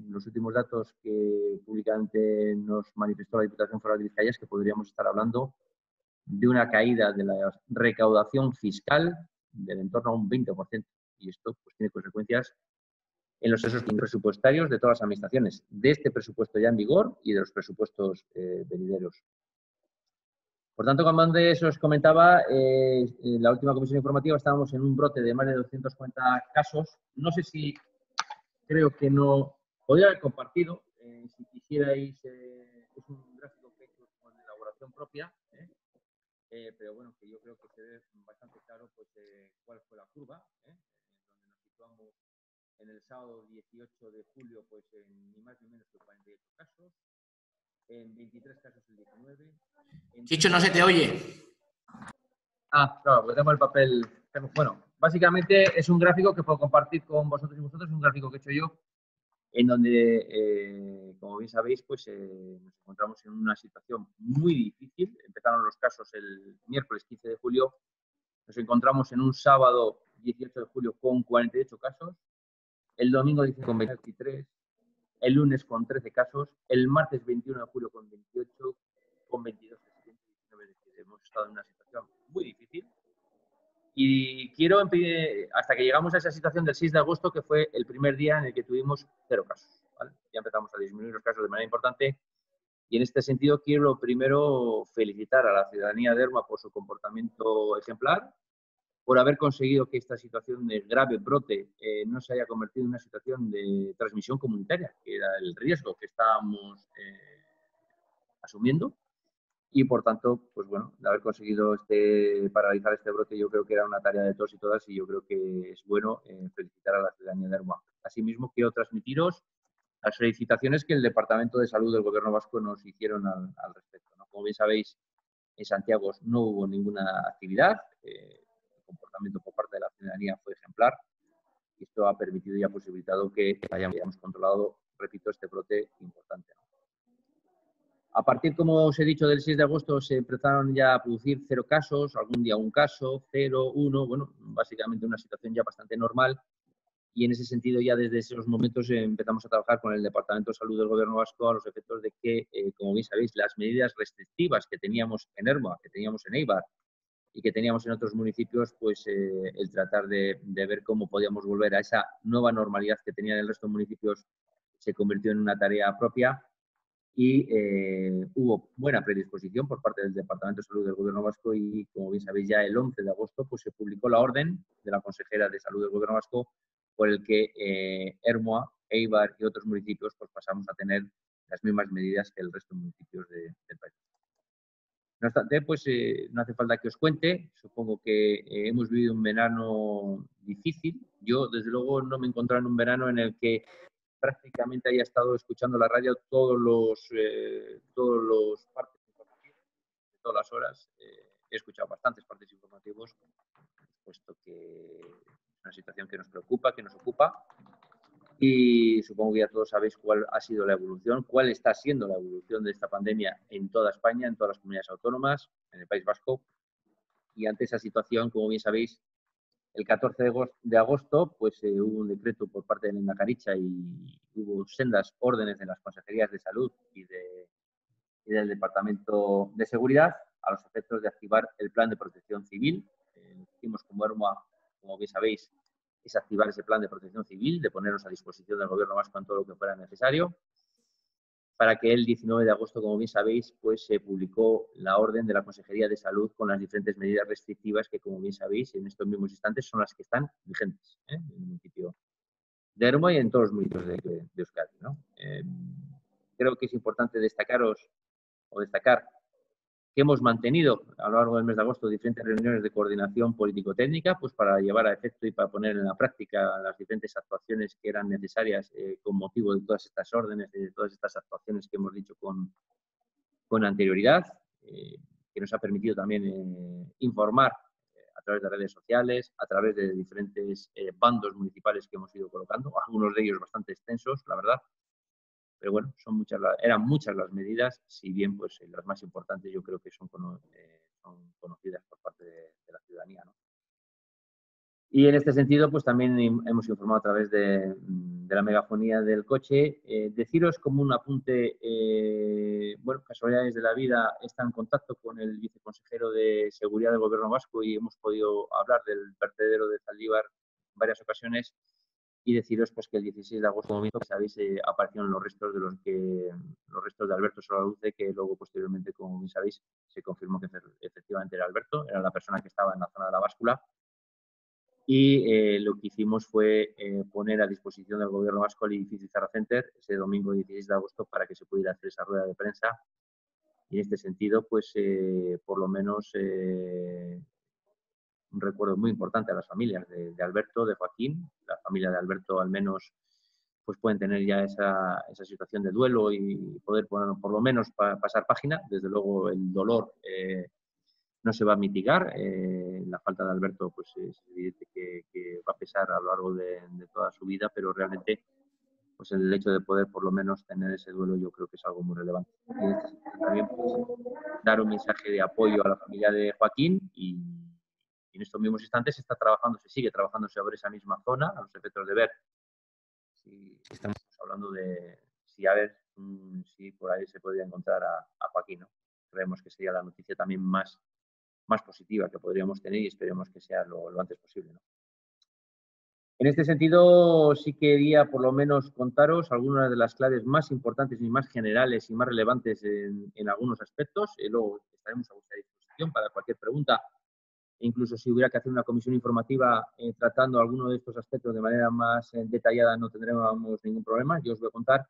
los últimos datos que públicamente nos manifestó la Diputación Foral de Vizcaya es que podríamos estar hablando de una caída de la recaudación fiscal del entorno a un 20%. Y esto pues, tiene consecuencias en los esos presupuestarios de todas las administraciones, de este presupuesto ya en vigor y de los presupuestos venideros. Por tanto, como antes os comentaba, en la última comisión informativa estábamos en un brote de más de 240 casos. No sé si, creo que no, podría haber compartido, si quisierais, es un gráfico que he hecho con situación propia, pero bueno, que yo creo que se ve bastante claro pues, cuál fue la curva, donde nos situamos en el sábado 18 de julio pues, en ni más ni menos que 48 casos, en 23 casos el 19. Chicho, no se te oye. Ah, claro, porque tengo el papel. Bueno, básicamente es un gráfico que puedo compartir con vosotros y vosotros, un gráfico que he hecho yo, en donde, como bien sabéis, pues nos encontramos en una situación muy difícil. Empezaron los casos el miércoles 15 de julio, nos encontramos en un sábado 18 de julio con 48 casos, el domingo 19 con 23, el lunes con 13 casos, el martes 21 de julio con 28, con 22 el siguiente 19, es decir, hemos estado en una situación muy difícil. Y quiero hasta que llegamos a esa situación del 6 de agosto, que fue el primer día en el que tuvimos 0 casos. ¿Vale? Ya empezamos a disminuir los casos de manera importante. Y en este sentido quiero primero felicitar a la ciudadanía de Ermua por su comportamiento ejemplar, por haber conseguido que esta situación de grave brote no se haya convertido en una situación de transmisión comunitaria, que era el riesgo que estábamos asumiendo. Y, por tanto, pues bueno, de haber conseguido paralizar este brote, yo creo que era una tarea de todos y todas y yo creo que es bueno felicitar a la ciudadanía de Ermua. Asimismo, quiero transmitiros las felicitaciones que el Departamento de Salud del Gobierno Vasco nos hicieron al respecto, ¿no? Como bien sabéis, en Santiago no hubo ninguna actividad, el comportamiento por parte de la ciudadanía fue ejemplar y esto ha permitido y ha posibilitado que hayamos controlado, repito, este brote importante, ¿no? A partir, como os he dicho, del 6 de agosto se empezaron ya a producir 0 casos, algún día 1 caso, 0, 1, bueno, básicamente una situación ya bastante normal y en ese sentido ya desde esos momentos empezamos a trabajar con el Departamento de Salud del Gobierno Vasco a los efectos de que, como bien sabéis, las medidas restrictivas que teníamos en Ermua, que teníamos en Eibar y que teníamos en otros municipios, pues el tratar de ver cómo podíamos volver a esa nueva normalidad que tenían el resto de municipios se convirtió en una tarea propia. Y hubo buena predisposición por parte del Departamento de Salud del Gobierno Vasco y, como bien sabéis, ya el 11 de agosto pues, se publicó la orden de la consejera de Salud del Gobierno Vasco por el que Ermua, Eibar y otros municipios pues, pasamos a tener las mismas medidas que el resto de municipios del país. No obstante, pues no hace falta que os cuente. Supongo que hemos vivido un verano difícil. Yo, desde luego, no me he encontrado en un verano en el que prácticamente haya estado escuchando la radio todos los partes informativos, de todas las horas. He escuchado bastantes partes informativos, puesto que es una situación que nos preocupa, que nos ocupa. Y supongo que ya todos sabéis cuál ha sido la evolución, cuál está siendo la evolución de esta pandemia en toda España, en todas las comunidades autónomas, en el País Vasco. Y ante esa situación, como bien sabéis, el 14 de agosto pues, hubo un decreto por parte de Lehendakaritza y hubo sendas órdenes de las consejerías de salud y del Departamento de Seguridad a los efectos de activar el plan de protección civil. Lo que hicimos como Ermua, como bien sabéis, es activar ese plan de protección civil, de ponernos a disposición del Gobierno vasco en todo lo que fuera necesario, para que el 19 de agosto, como bien sabéis, pues se publicó la orden de la Consejería de Salud con las diferentes medidas restrictivas que, como bien sabéis, en estos mismos instantes son las que están vigentes en el municipio de Ermua y en todos los municipios de Euskadi, ¿no? Creo que es importante destacar que hemos mantenido a lo largo del mes de agosto diferentes reuniones de coordinación político-técnica pues para llevar a efecto y para poner en la práctica las diferentes actuaciones que eran necesarias con motivo de todas estas órdenes, de todas estas actuaciones que hemos dicho con anterioridad, que nos ha permitido también informar a través de redes sociales, a través de diferentes bandos municipales que hemos ido colocando, algunos de ellos bastante extensos, la verdad. Pero bueno, eran muchas las medidas, si bien pues las más importantes yo creo que son conocidas por parte de la ciudadanía, ¿no? Y en este sentido, pues también hemos informado a través de la megafonía del coche. Deciros como un apunte, bueno, casualidades de la vida, está en contacto con el viceconsejero de Seguridad del Gobierno Vasco y hemos podido hablar del vertedero de Zaldívar en varias ocasiones. Y deciros pues que el 16 de agosto, como sabéis, aparecieron los restos de Alberto Solaluce, que luego posteriormente, como bien sabéis, se confirmó que efectivamente era Alberto, era la persona que estaba en la zona de la báscula. Y lo que hicimos fue poner a disposición del Gobierno Vasco el edificio Izarra Center ese domingo 16 de agosto para que se pudiera hacer esa rueda de prensa Y en este sentido, pues por lo menos un recuerdo muy importante a las familias de Alberto, de Joaquín. La familia de Alberto al menos pues pueden tener ya esa situación de duelo y poder por lo menos pasar página. Desde luego el dolor no se va a mitigar. La falta de Alberto pues es evidente que va a pesar a lo largo de toda su vida, pero realmente pues el hecho de poder por lo menos tener ese duelo yo creo que es algo muy relevante. Y en este sentido también pues, dar un mensaje de apoyo a la familia de Joaquín y en estos mismos instantes se sigue trabajando sobre esa misma zona, a los efectos de ver si estamos hablando de si por ahí se podría encontrar a Joaquín, ¿no? Creemos que sería la noticia también más positiva que podríamos tener y esperemos que sea lo antes posible, ¿no? En este sentido, sí quería por lo menos contaros algunas de las claves más importantes y más generales y más relevantes en algunos aspectos. Luego estaremos a vuestra disposición para cualquier pregunta. Incluso si hubiera que hacer una comisión informativa tratando alguno de estos aspectos de manera más detallada, no tendremos ningún problema. Yo os voy a contar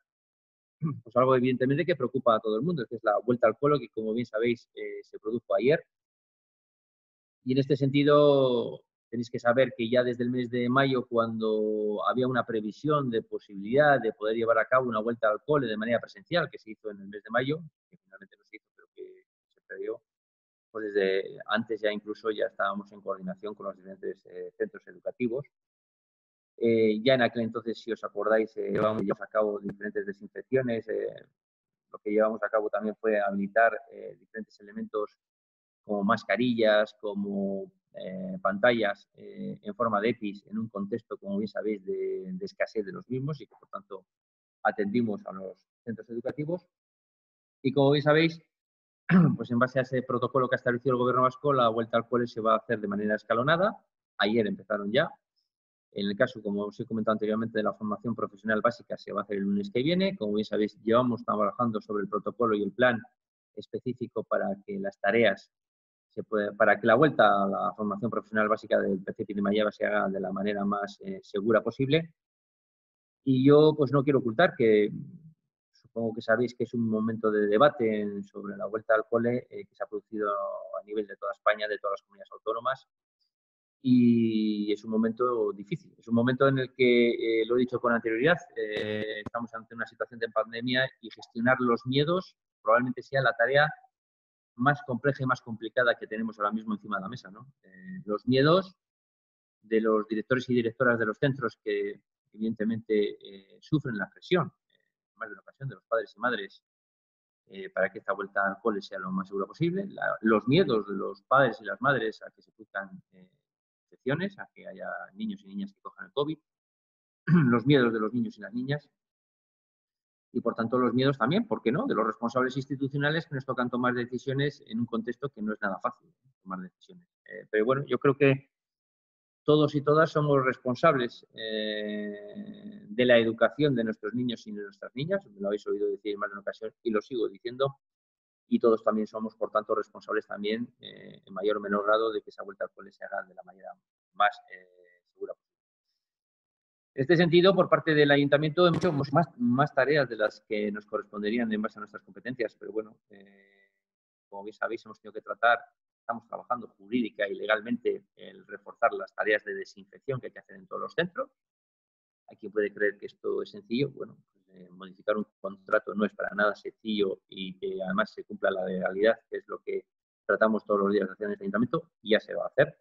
pues algo evidentemente que preocupa a todo el mundo, que es la vuelta al cole, que como bien sabéis se produjo ayer. Y en este sentido tenéis que saber que ya desde el mes de mayo, cuando había una previsión de posibilidad de poder llevar a cabo una vuelta al cole de manera presencial, que se hizo en el mes de mayo, que finalmente no se hizo, pero que se previó, pues desde antes ya incluso ya estábamos en coordinación con los diferentes centros educativos. Ya en aquel entonces, si os acordáis, llevamos a cabo diferentes desinfecciones. Lo que llevamos a cabo también fue habilitar diferentes elementos como mascarillas, como pantallas en forma de EPIs en un contexto, como bien sabéis, de escasez de los mismos y que, por tanto, atendimos a los centros educativos. Y como bien sabéis, pues en base a ese protocolo que ha establecido el Gobierno vasco, la vuelta al cole se va a hacer de manera escalonada. Ayer empezaron ya. En el caso, como os he comentado anteriormente, de la formación profesional básica, se va a hacer el lunes que viene. Como bien sabéis, llevamos trabajando sobre el protocolo y el plan específico para que las tareas para que la vuelta a la formación profesional básica del PCP de Mayaba se haga de la manera más segura posible. Y yo pues no quiero ocultar que supongo que sabéis que es un momento de debate sobre la vuelta al cole que se ha producido a nivel de toda España, de todas las comunidades autónomas, y es un momento difícil. Es un momento en el que, lo he dicho con anterioridad, estamos ante una situación de pandemia y gestionar los miedos probablemente sea la tarea más compleja y más complicada que tenemos ahora mismo encima de la mesa, ¿no? Los miedos de los directores y directoras de los centros que evidentemente sufren la presión, más de una ocasión, de los padres y madres para que esta vuelta al cole sea lo más segura posible, los miedos de los padres y las madres a que se produzcan infecciones, a que haya niños y niñas que cojan el COVID, los miedos de los niños y las niñas, y por tanto los miedos también, ¿por qué no?, de los responsables institucionales que nos tocan tomar decisiones en un contexto que no es nada fácil tomar decisiones. Pero bueno, yo creo que todos y todas somos responsables de la educación de nuestros niños y de nuestras niñas, me lo habéis oído decir más de una ocasión y lo sigo diciendo, y todos también somos, por tanto, responsables también, en mayor o menor grado, de que esa vuelta al cole se haga de la manera más segura posible. En este sentido, por parte del Ayuntamiento hemos hecho más tareas de las que nos corresponderían en base a nuestras competencias, pero bueno, como bien sabéis, estamos trabajando jurídica y legalmente el reforzar las tareas de desinfección que hay que hacer en todos los centros. Hay quien puede creer que esto es sencillo. Bueno, pues, modificar un contrato no es para nada sencillo y que además se cumpla la legalidad, que es lo que tratamos todos los días de hacer en este Ayuntamiento, y ya se va a hacer.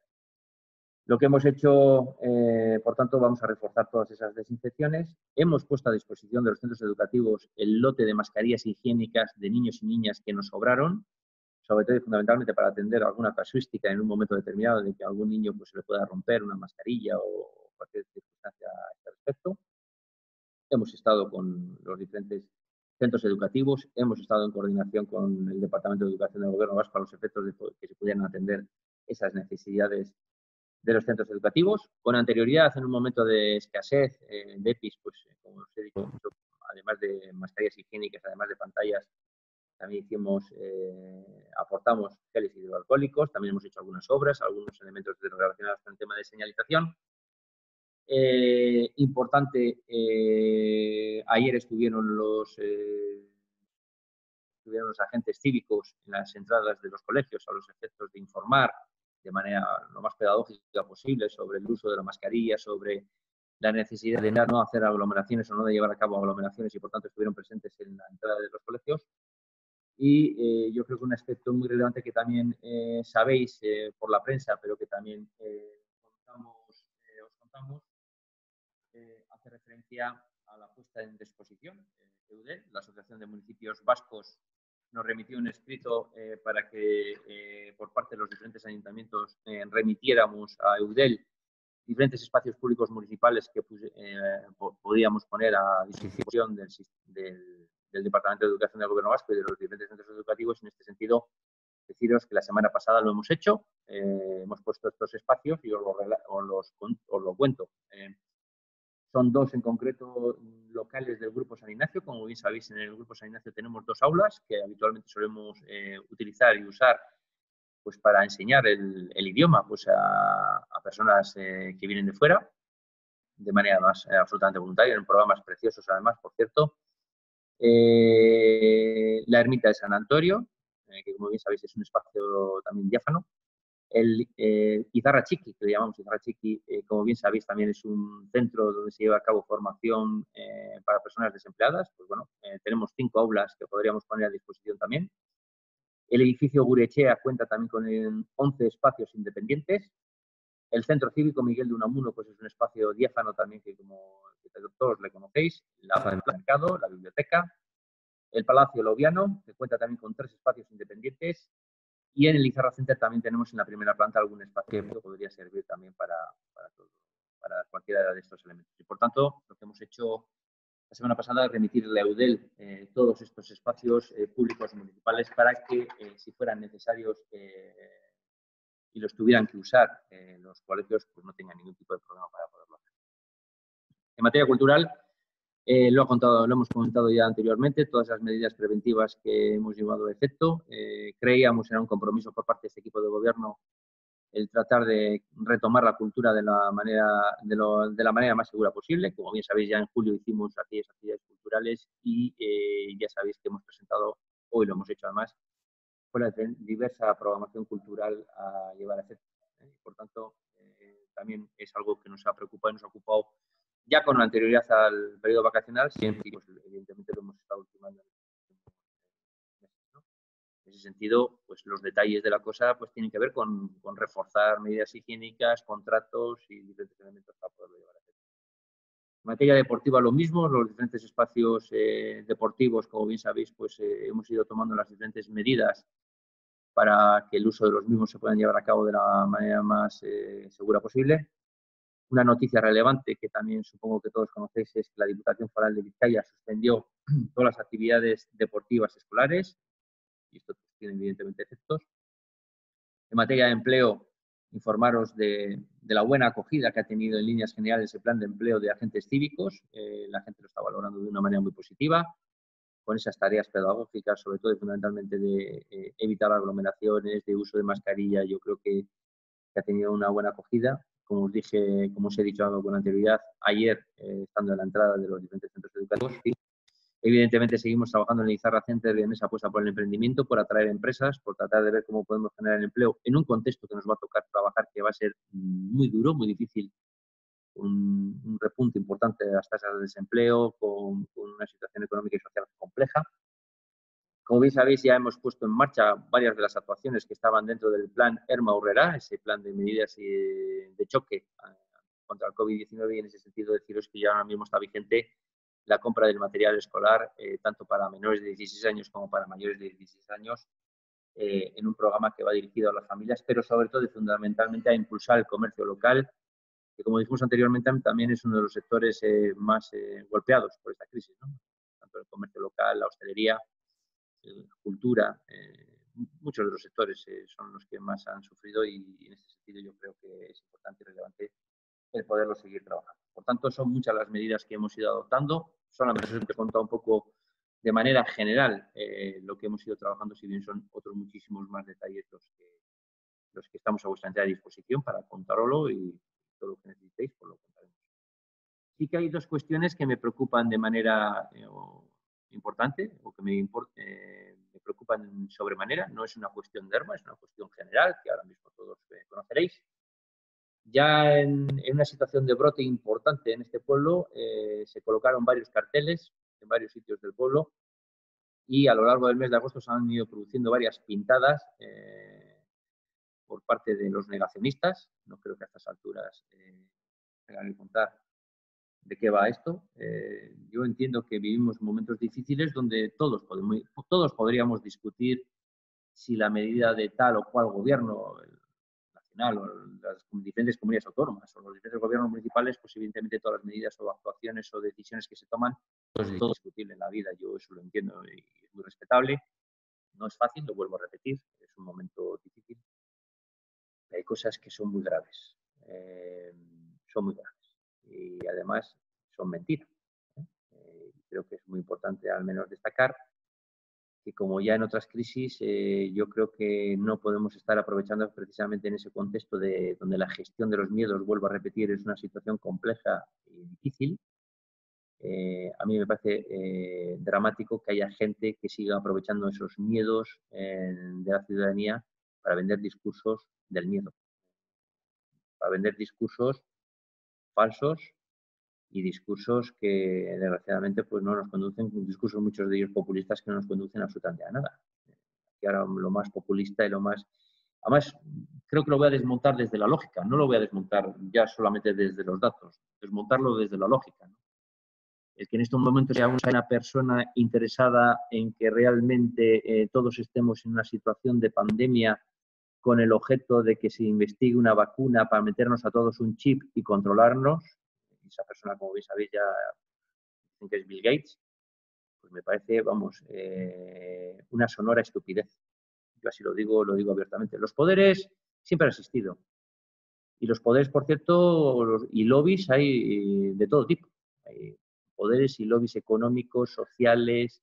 Lo que hemos hecho, por tanto, vamos a reforzar todas esas desinfecciones. Hemos puesto a disposición de los centros educativos el lote de mascarillas higiénicas de niños y niñas que nos sobraron, sobre todo y fundamentalmente para atender alguna casuística en un momento determinado de que a algún niño pues, se le pueda romper una mascarilla o cualquier circunstancia a este respecto. Hemos estado con los diferentes centros educativos, hemos estado en coordinación con el Departamento de Educación del Gobierno Vasco a los efectos de que se pudieran atender esas necesidades de los centros educativos. Con anterioridad, en un momento de escasez de EPIs, pues como os he dicho, además de mascarillas higiénicas, además de pantallas, también aportamos geles hidroalcohólicos, también hemos hecho algunas obras, algunos elementos relacionados con el tema de señalización. Importante, ayer estuvieron estuvieran los agentes cívicos en las entradas de los colegios a los efectos de informar de manera lo más pedagógica posible sobre el uso de la mascarilla, sobre la necesidad de no hacer aglomeraciones o no de llevar a cabo aglomeraciones y, por tanto, estuvieron presentes en la entrada de los colegios. Y yo creo que un aspecto muy relevante que también sabéis por la prensa, pero que también os contamos, hace referencia a la puesta en disposición. EUDEL, la Asociación de Municipios Vascos, nos remitió un escrito para que por parte de los diferentes ayuntamientos remitiéramos a EUDEL diferentes espacios públicos municipales que podíamos poner a disposición del Departamento de Educación del Gobierno Vasco y de los diferentes centros educativos. En este sentido, deciros que la semana pasada lo hemos hecho, hemos puesto estos espacios y os lo cuento. Son dos en concreto locales del Grupo San Ignacio. Como bien sabéis, en el Grupo San Ignacio tenemos dos aulas que habitualmente solemos utilizar y usar pues, para enseñar el idioma pues, a personas que vienen de fuera, de manera más absolutamente voluntaria, en programas preciosos además, por cierto. La ermita de San Antonio, que como bien sabéis es un espacio también diáfano. El Izarra Chiqui, que le llamamos Izarra Chiqui, como bien sabéis, también es un centro donde se lleva a cabo formación para personas desempleadas. Pues bueno, tenemos 5 aulas que podríamos poner a disposición también. El edificio Gurechea cuenta también con 11 espacios independientes. El Centro Cívico Miguel de Unamuno pues es un espacio diáfano también que como todos le conocéis. La Plaza del Mercado, la biblioteca. El Palacio Loviano, que cuenta también con 3 espacios independientes. Y en el Izarra Center también tenemos en la primera planta algún espacio que podría servir también para cualquiera de estos elementos. Y por tanto, lo que hemos hecho la semana pasada es remitirle a EUDEL todos estos espacios públicos municipales para que, si fueran necesarios y los tuvieran que usar los colegios, pues no tengan ningún tipo de problema para poderlo hacer. En materia cultural, lo hemos comentado ya anteriormente, todas las medidas preventivas que hemos llevado a efecto. Creíamos era un compromiso por parte de este equipo de gobierno el tratar de retomar la cultura de la manera más segura posible. Como bien sabéis, ya en julio hicimos aquellas actividades culturales y ya sabéis que hemos presentado, hoy lo hemos hecho además, pues diversa programación cultural a llevar a efecto. Por tanto, también es algo que nos ha preocupado y nos ha ocupado ya con anterioridad al periodo vacacional, siempre, pues, evidentemente lo hemos estado ultimando. En ese sentido, pues los detalles de la cosa pues tienen que ver con reforzar medidas higiénicas, contratos y diferentes elementos para poderlo llevar a cabo. En materia deportiva lo mismo, los diferentes espacios deportivos, como bien sabéis, pues hemos ido tomando las diferentes medidas para que el uso de los mismos se puedan llevar a cabo de la manera más segura posible. Una noticia relevante que también supongo que todos conocéis es que la Diputación Foral de Vizcaya suspendió todas las actividades deportivas escolares y esto tiene evidentemente efectos. En materia de empleo, informaros de la buena acogida que ha tenido en líneas generales el plan de empleo de agentes cívicos. La gente lo está valorando de una manera muy positiva, con esas tareas pedagógicas, sobre todo y fundamentalmente de evitar aglomeraciones, de uso de mascarilla. Yo creo que ha tenido una buena acogida. Como os dije, como os he dicho con anterioridad, ayer, estando en la entrada de los diferentes centros educativos, evidentemente seguimos trabajando en el Izarra Center en esa apuesta por el emprendimiento, por atraer empresas, por tratar de ver cómo podemos generar empleo en un contexto que nos va a tocar trabajar, que va a ser muy duro, muy difícil, un repunte importante de las tasas de desempleo, con una situación económica y social compleja. Como bien sabéis, ya hemos puesto en marcha varias de las actuaciones que estaban dentro del plan ERMA-Urrera, ese plan de medidas de choque contra el COVID-19, y en ese sentido deciros que ya ahora mismo está vigente la compra del material escolar, tanto para menores de 16 años como para mayores de 16 años, en un programa que va dirigido a las familias, pero sobre todo y fundamentalmente a impulsar el comercio local, que como dijimos anteriormente también es uno de los sectores más golpeados por esta crisis, ¿no? Tanto el comercio local, la hostelería, la cultura, muchos de los sectores son los que más han sufrido y en ese sentido yo creo que es importante y relevante el poderlo seguir trabajando. Por tanto, son muchas las medidas que hemos ido adoptando. Solamente os he contado un poco de manera general lo que hemos ido trabajando, si bien son otros muchísimos más detalles los que estamos a vuestra entera disposición para contarlo y todo lo que necesitéis, pues lo contaremos. Sí que hay 2 cuestiones que me preocupan de manera importante o que me preocupan sobremanera. No es una cuestión de Erma, es una cuestión general que ahora mismo todos conoceréis. Ya en una situación de brote importante en este pueblo, se colocaron varios carteles en varios sitios del pueblo y a lo largo del mes de agosto se han ido produciendo varias pintadas por parte de los negacionistas. No creo que a estas alturas tengan que contar de qué va esto. Yo entiendo que vivimos momentos difíciles donde todos podríamos discutir si la medida de tal o cual gobierno nacional o las diferentes comunidades autónomas o los diferentes gobiernos municipales, pues evidentemente todas las medidas o actuaciones o decisiones que se toman, pues todo es discutible en la vida. Yo eso lo entiendo y es muy respetable. No es fácil, lo vuelvo a repetir, es un momento difícil. Hay cosas que son muy graves, son muy graves y además son mentiras. Creo que es muy importante al menos destacar que como ya en otras crisis, yo creo que no podemos estar aprovechando precisamente en ese contexto de donde la gestión de los miedos, vuelvo a repetir, es una situación compleja y difícil. A mí me parece dramático que haya gente que siga aprovechando esos miedos de la ciudadanía para vender discursos del miedo, para vender discursos falsos y discursos que desgraciadamente pues no nos conducen, discursos muchos de ellos populistas que no nos conducen absolutamente a nada. Y ahora lo más populista y lo más... Además, creo que lo voy a desmontar desde la lógica, no lo voy a desmontar ya solamente desde los datos, desmontarlo desde la lógica, ¿no? El que en estos momentos sea una persona interesada en que realmente todos estemos en una situación de pandemia con el objeto de que se investigue una vacuna para meternos a todos un chip y controlarnos, esa persona, como veis, sabéis, ya dicen que es Bill Gates, pues me parece, vamos, una sonora estupidez. Yo así lo digo abiertamente. Los poderes siempre han existido. Y los poderes, por cierto, y lobbies hay de todo tipo. Hay poderes y lobbies económicos, sociales,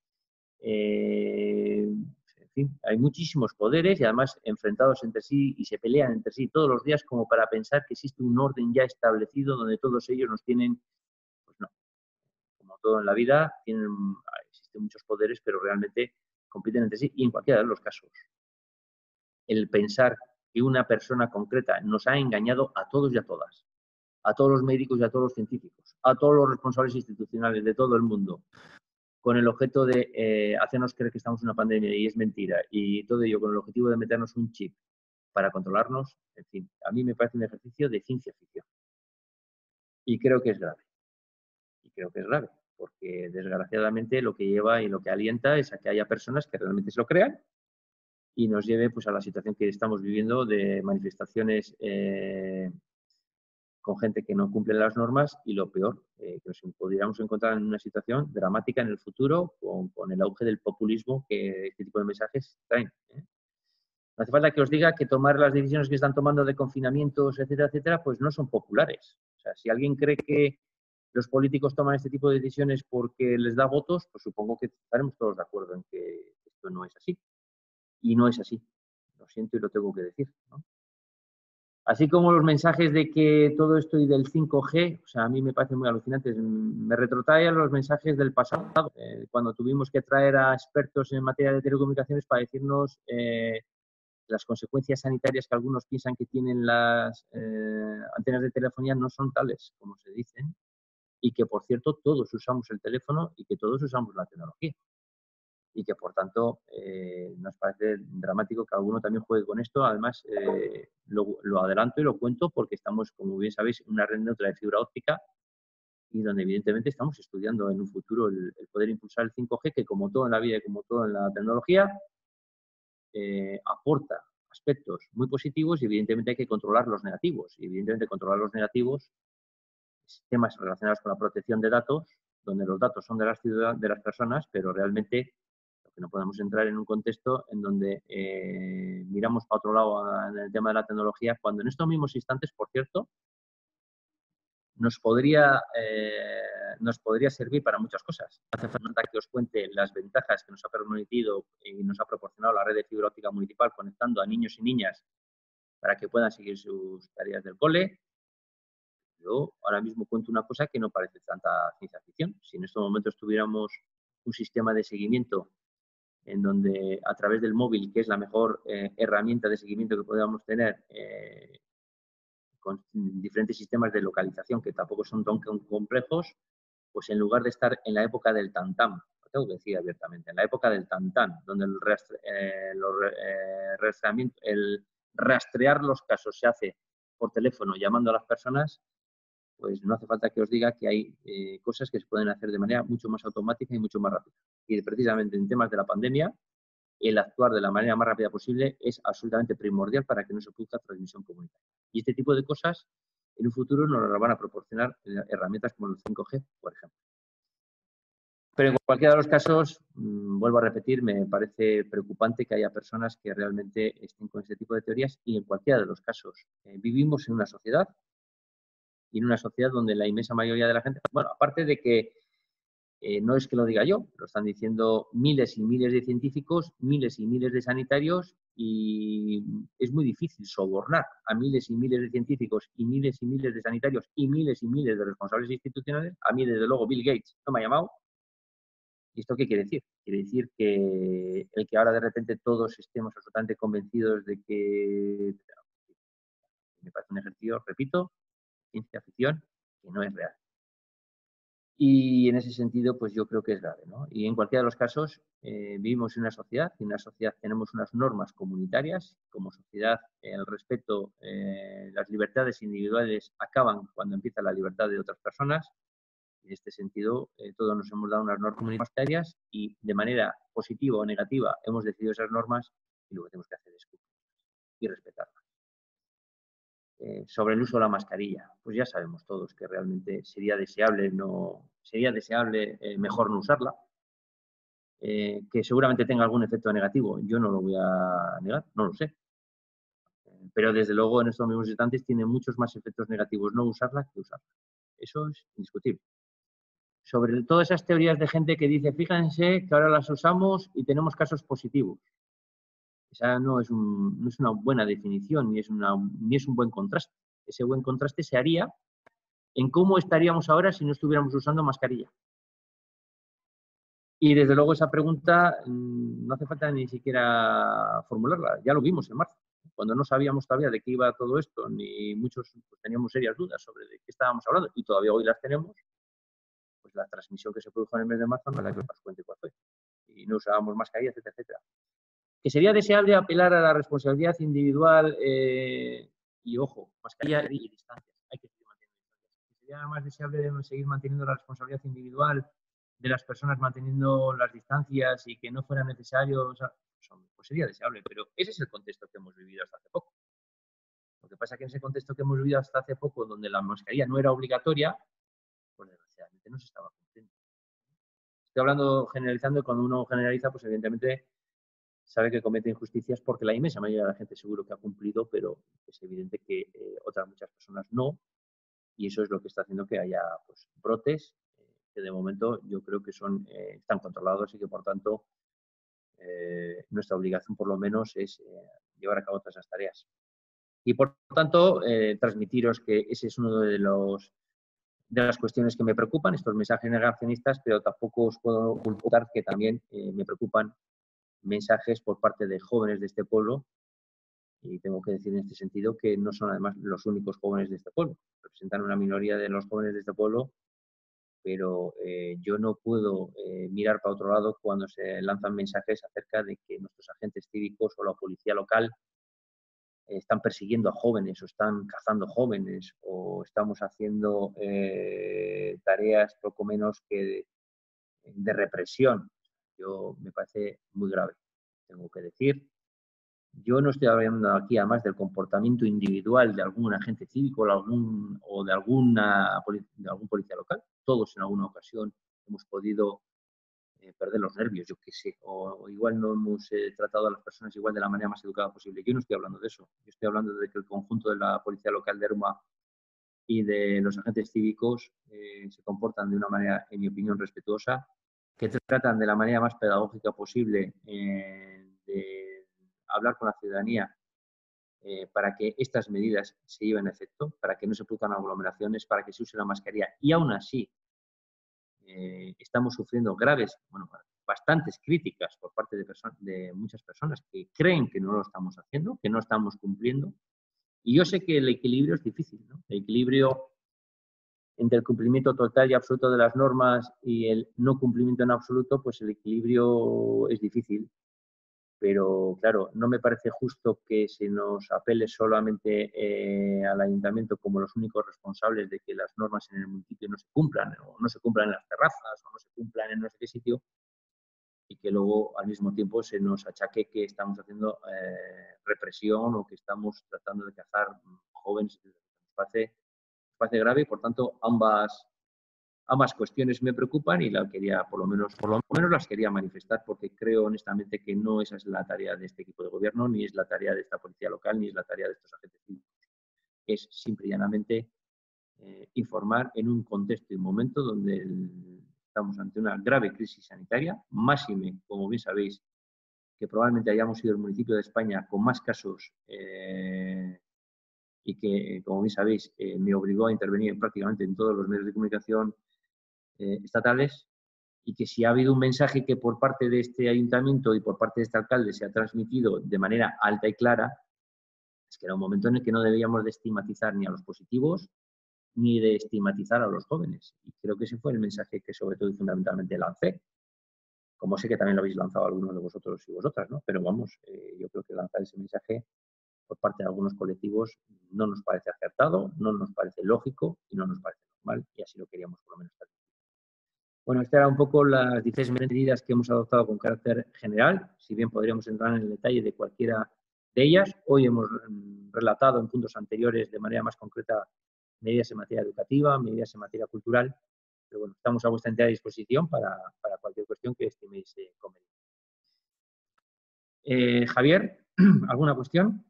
en fin, hay muchísimos poderes y además enfrentados entre sí y se pelean entre sí todos los días como para pensar que existe un orden ya establecido donde todos ellos nos tienen, pues no. Como todo en la vida, existen muchos poderes, pero realmente compiten entre sí y en cualquiera de los casos. El pensar que una persona concreta nos ha engañado a todos y a todas, a todos los médicos y a todos los científicos, a todos los responsables institucionales de todo el mundo, con el objeto de hacernos creer que estamos en una pandemia y es mentira, y todo ello con el objetivo de meternos un chip para controlarnos, en fin, a mí me parece un ejercicio de ciencia ficción. Y creo que es grave. Y creo que es grave, porque desgraciadamente lo que lleva y lo que alienta es a que haya personas que realmente se lo crean y nos lleve pues, a la situación que estamos viviendo de manifestaciones con gente que no cumple las normas y lo peor, que nos podríamos encontrar en una situación dramática en el futuro con el auge del populismo que este tipo de mensajes traen. No hace falta que os diga que tomar las decisiones que están tomando de confinamientos, etcétera, etcétera, pues no son populares. O sea, si alguien cree que los políticos toman este tipo de decisiones porque les da votos, pues supongo que estaremos todos de acuerdo en que esto no es así. Y no es así. Lo siento y lo tengo que decir, ¿no? Así como los mensajes de que todo esto y del 5G, o sea, a mí me parece muy alucinante. Me retrotrae a los mensajes del pasado, cuando tuvimos que traer a expertos en materia de telecomunicaciones para decirnos las consecuencias sanitarias que algunos piensan que tienen las antenas de telefonía no son tales como se dicen y que, por cierto, todos usamos el teléfono y que todos usamos la tecnología. Y que, por tanto, nos parece dramático que alguno también juegue con esto. Además, lo adelanto y lo cuento porque estamos, como bien sabéis, en una red neutra de fibra óptica y donde, evidentemente, estamos estudiando en un futuro el poder impulsar el 5G, que, como todo en la vida y como todo en la tecnología, aporta aspectos muy positivos y, evidentemente, hay que controlar los negativos. Y, evidentemente, controlar los negativos, temas relacionados con la protección de datos, donde los datos son de las personas, pero realmente que no podemos entrar en un contexto en donde miramos para otro lado en el tema de la tecnología, cuando en estos mismos instantes, por cierto, nos podría servir para muchas cosas. Hace falta que os cuente las ventajas que nos ha permitido y nos ha proporcionado la red de fibra óptica municipal conectando a niños y niñas para que puedan seguir sus tareas del cole. Yo ahora mismo cuento una cosa que no parece tanta ciencia ficción. Si en estos momentos tuviéramos un sistema de seguimiento en donde a través del móvil, que es la mejor herramienta de seguimiento que podamos tener, con diferentes sistemas de localización que tampoco son tan complejos, pues en lugar de estar en la época del tantam, lo tengo que decir abiertamente, en la época del tantán, donde el rastrear los casos se hace por teléfono llamando a las personas, pues no hace falta que os diga que hay cosas que se pueden hacer de manera mucho más automática y mucho más rápida. Y precisamente en temas de la pandemia, el actuar de la manera más rápida posible es absolutamente primordial para que no se produzca transmisión comunitaria. Y este tipo de cosas en un futuro nos las van a proporcionar herramientas como el 5G, por ejemplo. Pero en cualquiera de los casos, vuelvo a repetir, me parece preocupante que haya personas que realmente estén con este tipo de teorías y en cualquiera de los casos. Vivimos en una sociedad y en una sociedad donde la inmensa mayoría de la gente, bueno, aparte de que no es que lo diga yo, lo están diciendo miles y miles de científicos, miles y miles de sanitarios y es muy difícil sobornar a miles y miles de científicos y miles de sanitarios y miles de responsables institucionales. A mí, desde luego, Bill Gates no me ha llamado. ¿Y esto qué quiere decir? Quiere decir que el que ahora de repente todos estemos absolutamente convencidos de que me parece un ejercicio, repito, ciencia ficción que no es real. Y en ese sentido, pues yo creo que es grave, ¿no? Y en cualquiera de los casos, vivimos en una sociedad, y en una sociedad tenemos unas normas comunitarias. Como sociedad, el respeto, las libertades individuales acaban cuando empieza la libertad de otras personas. En este sentido, todos nos hemos dado unas normas comunitarias y de manera positiva o negativa hemos decidido esas normas y lo que tenemos que hacer es cumplirlas y respetarlas. Sobre el uso de la mascarilla, pues ya sabemos todos que realmente sería deseable mejor no usarla, que seguramente tenga algún efecto negativo, yo no lo voy a negar, no lo sé, pero desde luego en estos mismos instantes tiene muchos más efectos negativos no usarla que usarla, eso es indiscutible. Sobre todas esas teorías de gente que dice, fíjense que ahora las usamos y tenemos casos positivos. Esa no es una buena definición, ni es un buen contraste. Ese buen contraste se haría en cómo estaríamos ahora si no estuviéramos usando mascarilla. Y desde luego esa pregunta no hace falta ni siquiera formularla. Ya lo vimos en marzo, cuando no sabíamos todavía de qué iba todo esto, ni muchos pues, teníamos serias dudas sobre de qué estábamos hablando, y todavía hoy las tenemos. Pues la transmisión que se produjo en el mes de marzo no es la que os cuente cuál fue. Y no usábamos mascarilla, etcétera, etcétera. Que sería deseable apelar a la responsabilidad individual y, ojo, mascarilla y distancias. Hay que seguir manteniendo distancias. Que sería más deseable seguir manteniendo la responsabilidad individual de las personas manteniendo las distancias y que no fuera necesario, o sea, pues sería deseable, pero ese es el contexto que hemos vivido hasta hace poco. Lo que pasa es que en ese contexto que hemos vivido hasta hace poco, donde la mascarilla no era obligatoria, pues desgraciadamente no se estaba cumpliendo. Estoy hablando generalizando, y cuando uno generaliza, pues evidentemente sabe que comete injusticias porque la inmensa mayoría de la gente seguro que ha cumplido, pero es evidente que otras muchas personas no, y eso es lo que está haciendo que haya pues, brotes que de momento yo creo que están controlados y que por tanto nuestra obligación por lo menos es llevar a cabo todas esas tareas. Y por tanto, transmitiros que ese es uno de las cuestiones que me preocupan, estos mensajes negacionistas, pero tampoco os puedo ocultar que también me preocupan mensajes por parte de jóvenes de este pueblo, y tengo que decir en este sentido que no son además los únicos jóvenes de este pueblo, representan una minoría de los jóvenes de este pueblo, pero yo no puedo mirar para otro lado cuando se lanzan mensajes acerca de que nuestros agentes cívicos o la policía local están persiguiendo a jóvenes o están cazando jóvenes o estamos haciendo tareas poco menos que de represión. Me parece muy grave, tengo que decir. Yo no estoy hablando aquí además del comportamiento individual de algún agente cívico o de algún policía local. Todos en alguna ocasión hemos podido perder los nervios, yo qué sé, o igual no hemos tratado a las personas igual de la manera más educada posible. Yo no estoy hablando de eso. Yo estoy hablando de que el conjunto de la policía local de Ermua y de los agentes cívicos se comportan de una manera, en mi opinión, respetuosa, que tratan de la manera más pedagógica posible de hablar con la ciudadanía para que estas medidas se lleven a efecto, para que no se produzcan aglomeraciones, para que se use la mascarilla. Y aún así, estamos sufriendo bastantes críticas por parte de muchas personas que creen que no lo estamos haciendo, que no estamos cumpliendo. Y yo sé que el equilibrio es difícil, ¿no? El equilibrio entre el cumplimiento total y absoluto de las normas y el no cumplimiento en absoluto, pues el equilibrio es difícil. Pero, claro, no me parece justo que se nos apele solamente al ayuntamiento como los únicos responsables de que las normas en el municipio no se cumplan, o no se cumplan en las terrazas, o no se cumplan en no sé qué sitio, y que luego al mismo tiempo se nos achaque que estamos haciendo represión o que estamos tratando de cazar jóvenes. Nos parece grave y, por tanto, ambas cuestiones me preocupan y la quería, por lo menos las quería manifestar, porque creo honestamente que no esa es la tarea de este equipo de gobierno, ni es la tarea de esta policía local, ni es la tarea de estos agentes cívicos. Es simple y llanamente informar en un contexto y momento donde estamos ante una grave crisis sanitaria, máxime, como bien sabéis, que probablemente hayamos sido el municipio de España con más casos y que, como bien sabéis, me obligó a intervenir prácticamente en todos los medios de comunicación estatales, y que si ha habido un mensaje que por parte de este ayuntamiento y por parte de este alcalde se ha transmitido de manera alta y clara, es que era un momento en el que no debíamos de estigmatizar ni a los positivos ni de estigmatizar a los jóvenes. Y creo que ese fue el mensaje que sobre todo y fundamentalmente lancé. Como sé que también lo habéis lanzado algunos de vosotros y vosotras, ¿no? Pero vamos, yo creo que lanzar ese mensaje por parte de algunos colectivos no nos parece acertado, no nos parece lógico y no nos parece normal, y así lo queríamos por lo menos transmitir. Bueno, estas eran un poco las 16 medidas que hemos adoptado con carácter general, si bien podríamos entrar en el detalle de cualquiera de ellas. Hoy hemos relatado en puntos anteriores de manera más concreta medidas en materia educativa, medidas en materia cultural, pero bueno, estamos a vuestra entera disposición para cualquier cuestión que estiméis conveniente. Javier, ¿alguna cuestión?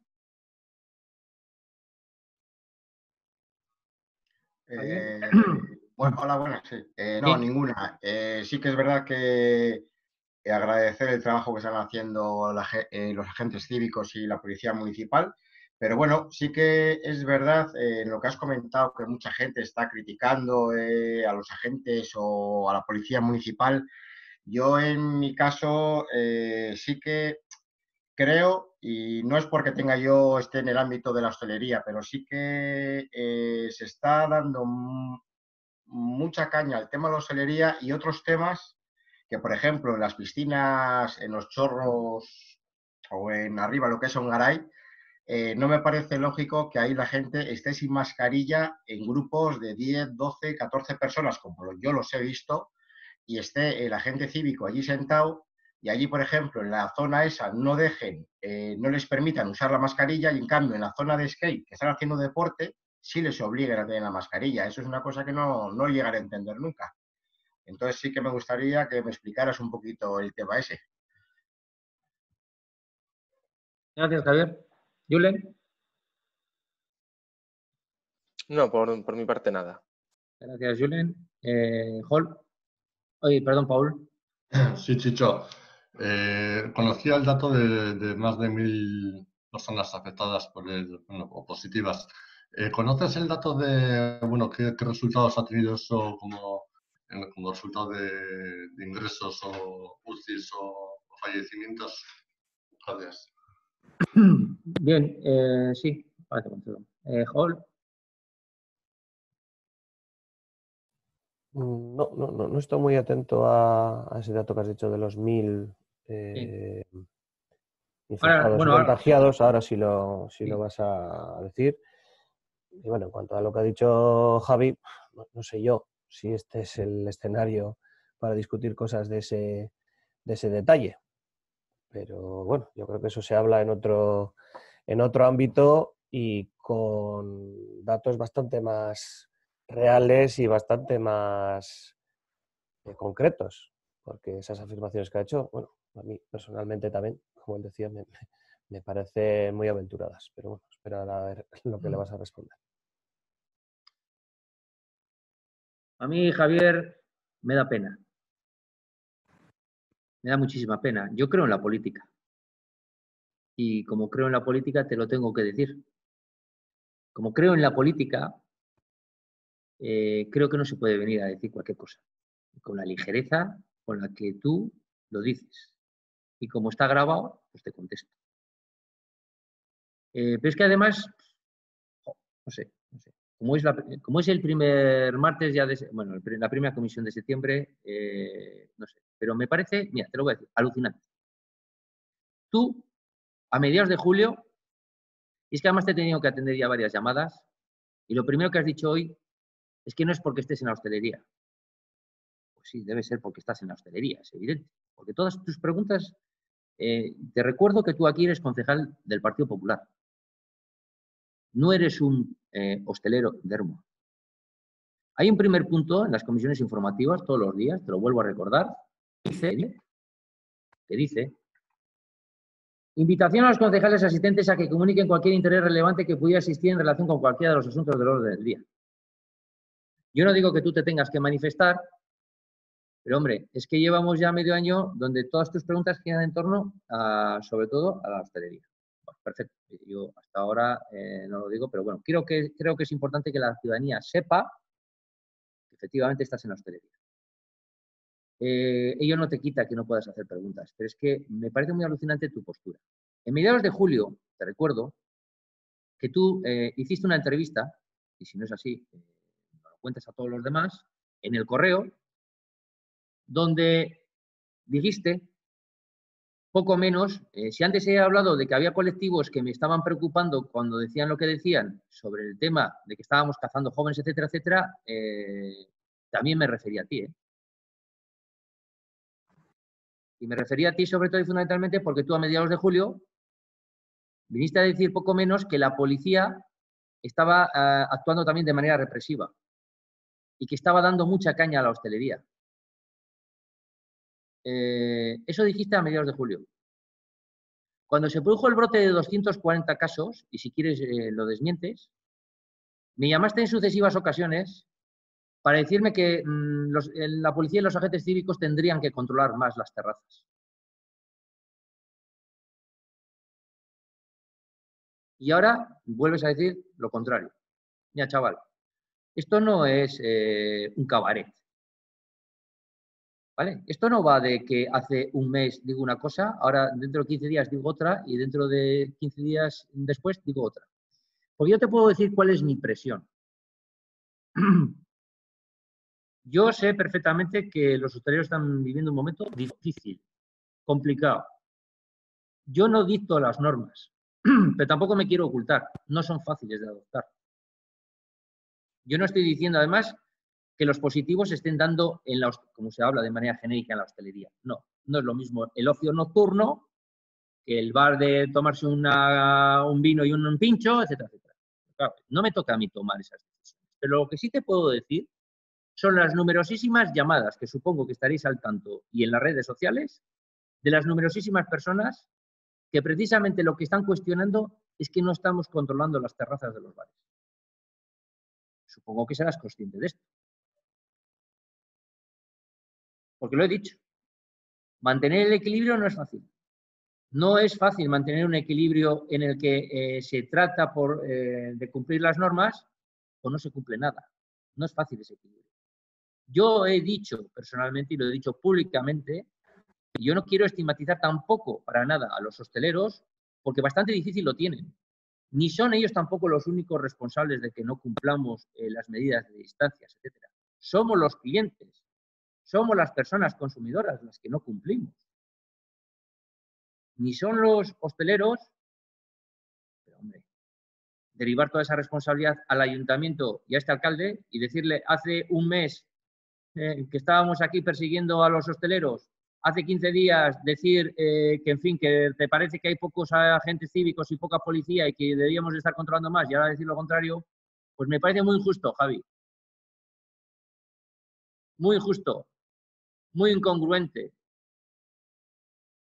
Bueno, hola, buenas. Sí. No, ¿Sí? ninguna. Sí que es verdad que agradecer el trabajo que están haciendo los agentes cívicos y la policía municipal, pero bueno, sí que es verdad en lo que has comentado, que mucha gente está criticando a los agentes o a la policía municipal. Yo en mi caso sí que creo, y no es porque esté en el ámbito de la hostelería, pero sí que se está dando mucha caña al tema de la hostelería y otros temas que, por ejemplo, en las piscinas, en los chorros o en arriba lo que es Ongaray, no me parece lógico que ahí la gente esté sin mascarilla en grupos de 10, 12, 14 personas, como yo los he visto, y esté el agente cívico allí sentado y allí, por ejemplo, en la zona esa no les permitan usar la mascarilla, y en cambio en la zona de skate, que están haciendo deporte, sí les obliguen a tener la mascarilla. Eso es una cosa que no llegaré a entender nunca. Entonces sí que me gustaría que me explicaras un poquito el tema ese. Gracias, Javier. Julen. No, por mi parte nada. Gracias, Julen. Hall. Oye, perdón, Paul. Sí, Chicho. Conocía el dato de más de 1000 personas afectadas o positivas. ¿Conoces el dato de, qué resultados ha tenido eso como resultado de ingresos o UCIs o fallecimientos? Gracias. Bien, sí. Hall. No estoy muy atento a ese dato que has dicho de los 1000 infectados o contagiados. Ahora sí lo vas a decir. Y bueno, en cuanto a lo que ha dicho Javi, no sé yo si este es el escenario para discutir cosas de ese detalle. Pero bueno, yo creo que eso se habla en otro ámbito y con datos bastante más reales y bastante más concretos, porque esas afirmaciones que ha hecho, bueno, a mí personalmente también, como él decía, me parecen muy aventuradas, pero bueno, espera a ver lo que le vas a responder. A mí, Javier, me da pena. Me da muchísima pena. Yo creo en la política. Y como creo en la política, te lo tengo que decir. Como creo en la política, creo que no se puede venir a decir cualquier cosa. Con la ligereza con la que tú lo dices. Y como está grabado, pues te contesto. Pero es que además, no sé. Como es el primer martes ya bueno, la primera comisión de septiembre, no sé. Pero me parece, mira, te lo voy a decir, alucinante. Tú, a mediados de julio, y es que además te he tenido que atender ya varias llamadas, y lo primero que has dicho hoy es que no es porque estés en la hostelería. Pues sí, debe ser porque estás en la hostelería, es evidente. Porque todas tus preguntas, te recuerdo que tú aquí eres concejal del Partido Popular. No eres un hostelero de Ermua. Hay un primer punto en las comisiones informativas todos los días, te lo vuelvo a recordar, que dice: invitación a los concejales asistentes a que comuniquen cualquier interés relevante que pudiera existir en relación con cualquiera de los asuntos del orden del día. Yo no digo que tú te tengas que manifestar, pero hombre, es que llevamos ya medio año donde todas tus preguntas giran en torno a, sobre todo, a la hostelería. Bueno, perfecto, yo hasta ahora no lo digo, pero bueno, creo que es importante que la ciudadanía sepa que efectivamente estás en la hostelería. Ello no te quita que no puedas hacer preguntas, pero es que me parece muy alucinante tu postura. En mediados de julio, te recuerdo que tú hiciste una entrevista, y si no es así, lo cuentas a todos los demás, en El Correo, donde dijiste poco menos, si antes he hablado de que había colectivos que me estaban preocupando cuando decían lo que decían sobre el tema de que estábamos cazando jóvenes, etcétera, etcétera, también me refería a ti, ¿eh? Y me refería a ti sobre todo y fundamentalmente porque tú a mediados de julio viniste a decir poco menos que la policía estaba actuando también de manera represiva y que estaba dando mucha caña a la hostelería. Eso dijiste a mediados de julio. Cuando se produjo el brote de 240 casos, y si quieres lo desmientes, me llamaste en sucesivas ocasiones para decirme que la policía y los agentes cívicos tendrían que controlar más las terrazas. Y ahora vuelves a decir lo contrario. Mira, chaval, esto no es un cabaret. ¿Vale? Esto no va de que hace un mes digo una cosa, ahora dentro de 15 días digo otra y dentro de 15 días después digo otra. Porque yo te puedo decir cuál es mi presión. Yo sé perfectamente que los hosteleros están viviendo un momento difícil, complicado. Yo no dicto las normas, pero tampoco me quiero ocultar. No son fáciles de adoptar. Yo no estoy diciendo, además, que los positivos estén dando, como se habla de manera genérica en la hostelería. No, no es lo mismo el ocio nocturno que el bar de tomarse un vino y un pincho, etcétera, etcétera. Claro, no me toca a mí tomar esas decisiones. Pero lo que sí te puedo decir son las numerosísimas llamadas, que supongo que estaréis al tanto, y en las redes sociales, de las numerosísimas personas que precisamente lo que están cuestionando es que no estamos controlando las terrazas de los bares. Supongo que serás consciente de esto. Porque lo he dicho. Mantener el equilibrio no es fácil. No es fácil mantener un equilibrio en el que se trata de cumplir las normas o no se cumple nada. No es fácil ese equilibrio. Yo he dicho personalmente y lo he dicho públicamente, y yo no quiero estigmatizar tampoco para nada a los hosteleros porque bastante difícil lo tienen. Ni son ellos tampoco los únicos responsables de que no cumplamos las medidas de distancias, etc. Somos los clientes, somos las personas consumidoras las que no cumplimos. Ni son los hosteleros, pero hombre, derivar toda esa responsabilidad al ayuntamiento y a este alcalde y decirle hace un mes que estábamos aquí persiguiendo a los hosteleros, hace 15 días decir que, en fin, que te parece que hay pocos agentes cívicos y poca policía y que deberíamos de estar controlando más y ahora decir lo contrario, pues me parece muy injusto, Javi. Muy injusto, muy incongruente.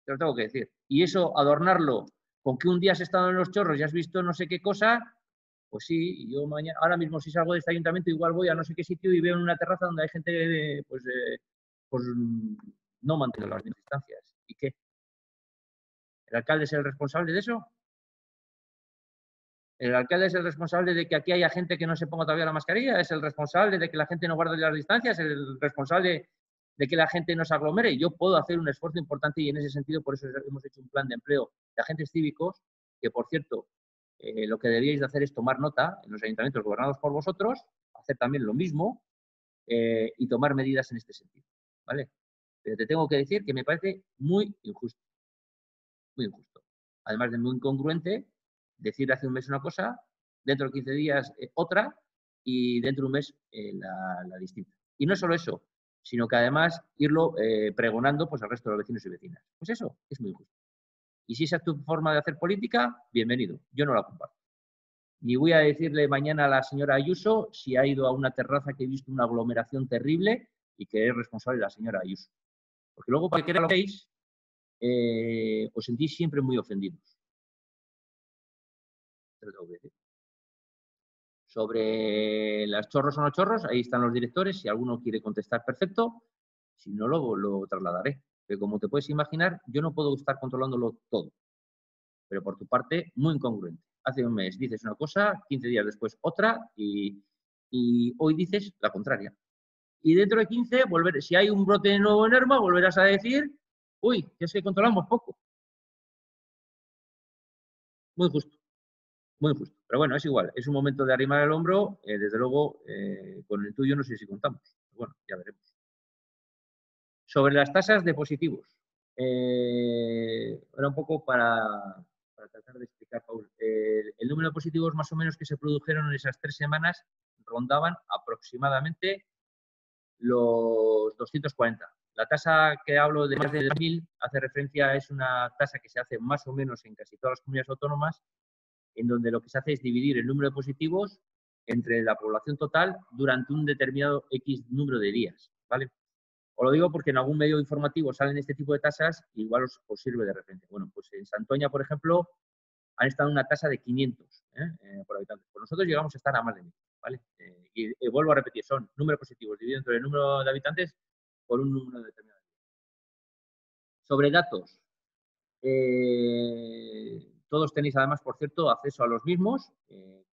Te lo tengo que decir. Y eso, adornarlo con que un día has estado en Los Chorros y has visto no sé qué cosa, pues sí, yo mañana, ahora mismo si salgo de este ayuntamiento igual voy a no sé qué sitio y veo en una terraza donde hay gente, pues no mantiene las distancias. ¿Y qué? ¿El alcalde es el responsable de eso? ¿El alcalde es el responsable de que aquí haya gente que no se ponga todavía la mascarilla? ¿Es el responsable de que la gente no guarde las distancias? ¿Es el responsable de que la gente no se aglomere. Yo puedo hacer un esfuerzo importante y en ese sentido por eso hemos hecho un plan de empleo de agentes cívicos, que por cierto, lo que deberíais de hacer es tomar nota en los ayuntamientos gobernados por vosotros, hacer también lo mismo y tomar medidas en este sentido, ¿vale? Pero te tengo que decir que me parece muy injusto. Muy injusto. Además de muy incongruente decir hace un mes una cosa, dentro de 15 días otra y dentro de un mes la distinta. Y no solo eso, sino que además irlo pregonando pues, al resto de los vecinos y vecinas. Pues eso es muy injusto. Y si esa es tu forma de hacer política, bienvenido. Yo no la comparto. Ni voy a decirle mañana a la señora Ayuso si ha ido a una terraza que he visto una aglomeración terrible y que es responsable la señora Ayuso. Porque luego, para que lo veáis, os sentís siempre muy ofendidos. Te lo tengo que decir. Sobre las chorros o no chorros, ahí están los directores. Si alguno quiere contestar, perfecto. Si no, lo trasladaré. Pero como te puedes imaginar, yo no puedo estar controlándolo todo. Pero por tu parte, muy incongruente. Hace un mes dices una cosa, 15 días después otra y hoy dices la contraria. Y dentro de 15, si hay un brote nuevo en Erma, volverás a decir, uy, que es que controlamos poco. Muy justo, muy justo. Pero bueno, es igual, es un momento de arrimar el hombro, desde luego, con el tuyo no sé si contamos. Pero bueno, ya veremos. Sobre las tasas de positivos. Era un poco para tratar de explicar, Paul. El número de positivos más o menos que se produjeron en esas 3 semanas rondaban aproximadamente los 240. La tasa que hablo de más de 2.000 hace referencia, es una tasa que se hace más o menos en casi todas las comunidades autónomas, en donde lo que se hace es dividir el número de positivos entre la población total durante un determinado X número de días, ¿vale? Os lo digo porque en algún medio informativo salen este tipo de tasas y igual os sirve de referencia. Bueno, pues en Santoña, por ejemplo, han estado en una tasa de 500 por habitante. Pues nosotros llegamos a estar a más de 1.000, ¿vale? Y vuelvo a repetir, son números positivos dividido entre el número de habitantes por un número determinado. Sobre datos, todos tenéis además, por cierto, acceso a los mismos.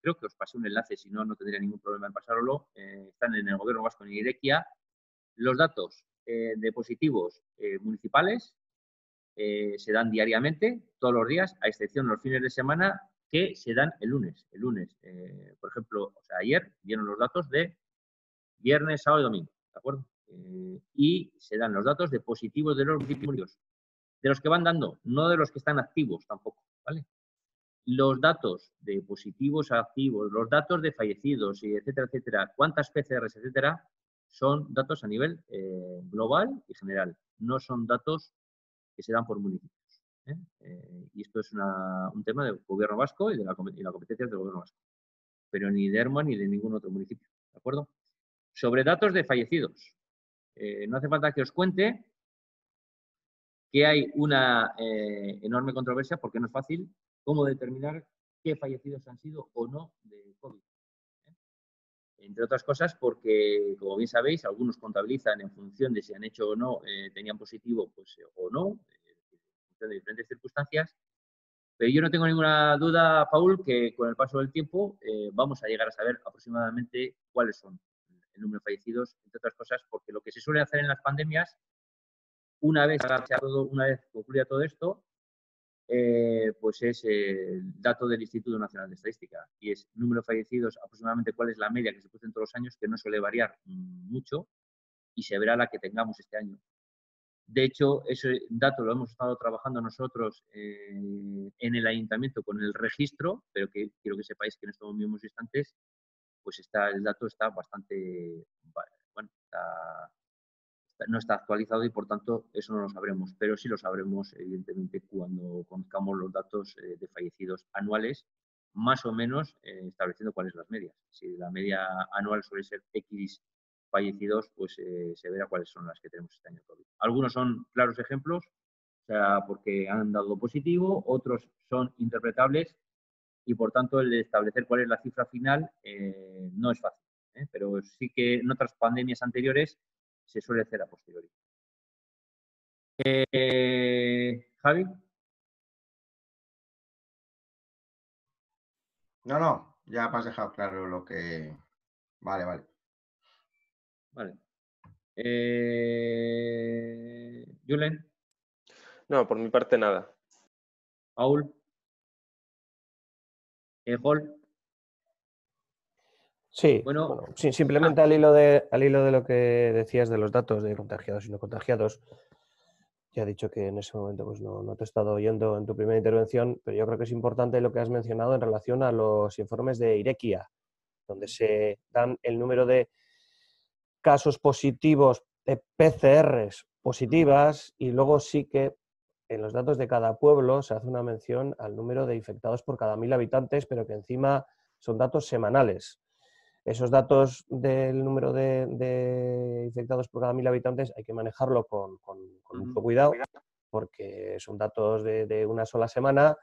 Creo que os pasé un enlace, si no, no tendría ningún problema en pasároslo. Están en el Gobierno Vasco en Irekia. Los datos de positivos municipales se dan diariamente, todos los días, a excepción de los fines de semana, que se dan el lunes. El lunes, por ejemplo, o sea, ayer dieron los datos de viernes, sábado y domingo, ¿de acuerdo? Y se dan los datos de positivos de los municipios, de los que van dando, no de los que están activos tampoco, ¿vale? Los datos de positivos activos, los datos de fallecidos, y etcétera, etcétera, cuántas PCRs, etcétera, son datos a nivel global y general, no son datos que se dan por municipios. Y esto es un tema del Gobierno vasco y la competencia del Gobierno vasco, pero ni de Erma ni de ningún otro municipio, ¿de acuerdo? Sobre datos de fallecidos, no hace falta que os cuente que hay una enorme controversia, porque no es fácil, cómo determinar qué fallecidos han sido o no de COVID. Entre otras cosas porque, como bien sabéis, algunos contabilizan en función de si han hecho o no, tenían positivo pues, o no, en función de diferentes circunstancias. Pero yo no tengo ninguna duda, Paul, que con el paso del tiempo vamos a llegar a saber aproximadamente cuáles son el número de fallecidos, entre otras cosas, porque lo que se suele hacer en las pandemias, una vez concluya todo esto, pues es el dato del Instituto Nacional de Estadística y es número de fallecidos, aproximadamente cuál es la media que se produce en todos los años, que no suele variar mucho y se verá la que tengamos este año. De hecho, ese dato lo hemos estado trabajando nosotros en el ayuntamiento con el registro, pero que quiero que sepáis que en estos mismos instantes pues el dato está bastante, bueno, no está actualizado y por tanto eso no lo sabremos, pero sí lo sabremos evidentemente cuando conozcamos los datos de fallecidos anuales, más o menos estableciendo cuáles son las medias. Si la media anual suele ser X fallecidos, pues se verá cuáles son las que tenemos este año COVID. Algunos son claros ejemplos, o sea, porque han dado positivo, otros son interpretables y por tanto el de establecer cuál es la cifra final no es fácil, pero sí que en otras pandemias anteriores se suele hacer a posteriori. Javi. No, ya me has dejado claro lo que... Vale. Vale. Julen, No, por mi parte nada. Paul, Jol. Sí, Bueno, bueno, sí, simplemente al hilo de lo que decías de los datos de contagiados y no contagiados, ya he dicho que en ese momento pues no te he estado oyendo en tu primera intervención, pero yo creo que es importante lo que has mencionado en relación a los informes de Irekia, donde se dan el número de casos positivos de PCRs positivas y luego sí que en los datos de cada pueblo se hace una mención al número de infectados por cada 1000 habitantes, pero que encima son datos semanales. Esos datos del número de infectados por cada 1000 habitantes hay que manejarlo con mucho cuidado, porque son datos de una sola semana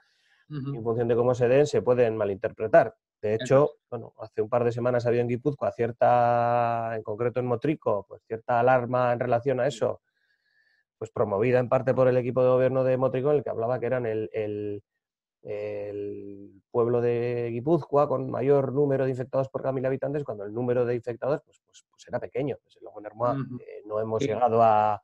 y en función de cómo se den se pueden malinterpretar. De hecho, bueno, hace un par de semanas había en Guipúzcoa en concreto en Motrico, pues cierta alarma en relación a eso, pues promovida en parte por el equipo de gobierno de Motrico, en el que hablaba que eran el pueblo de Guipúzcoa con mayor número de infectados por cada 1000 habitantes, cuando el número de infectados pues era pequeño. Desde luego en Hermoa no hemos llegado a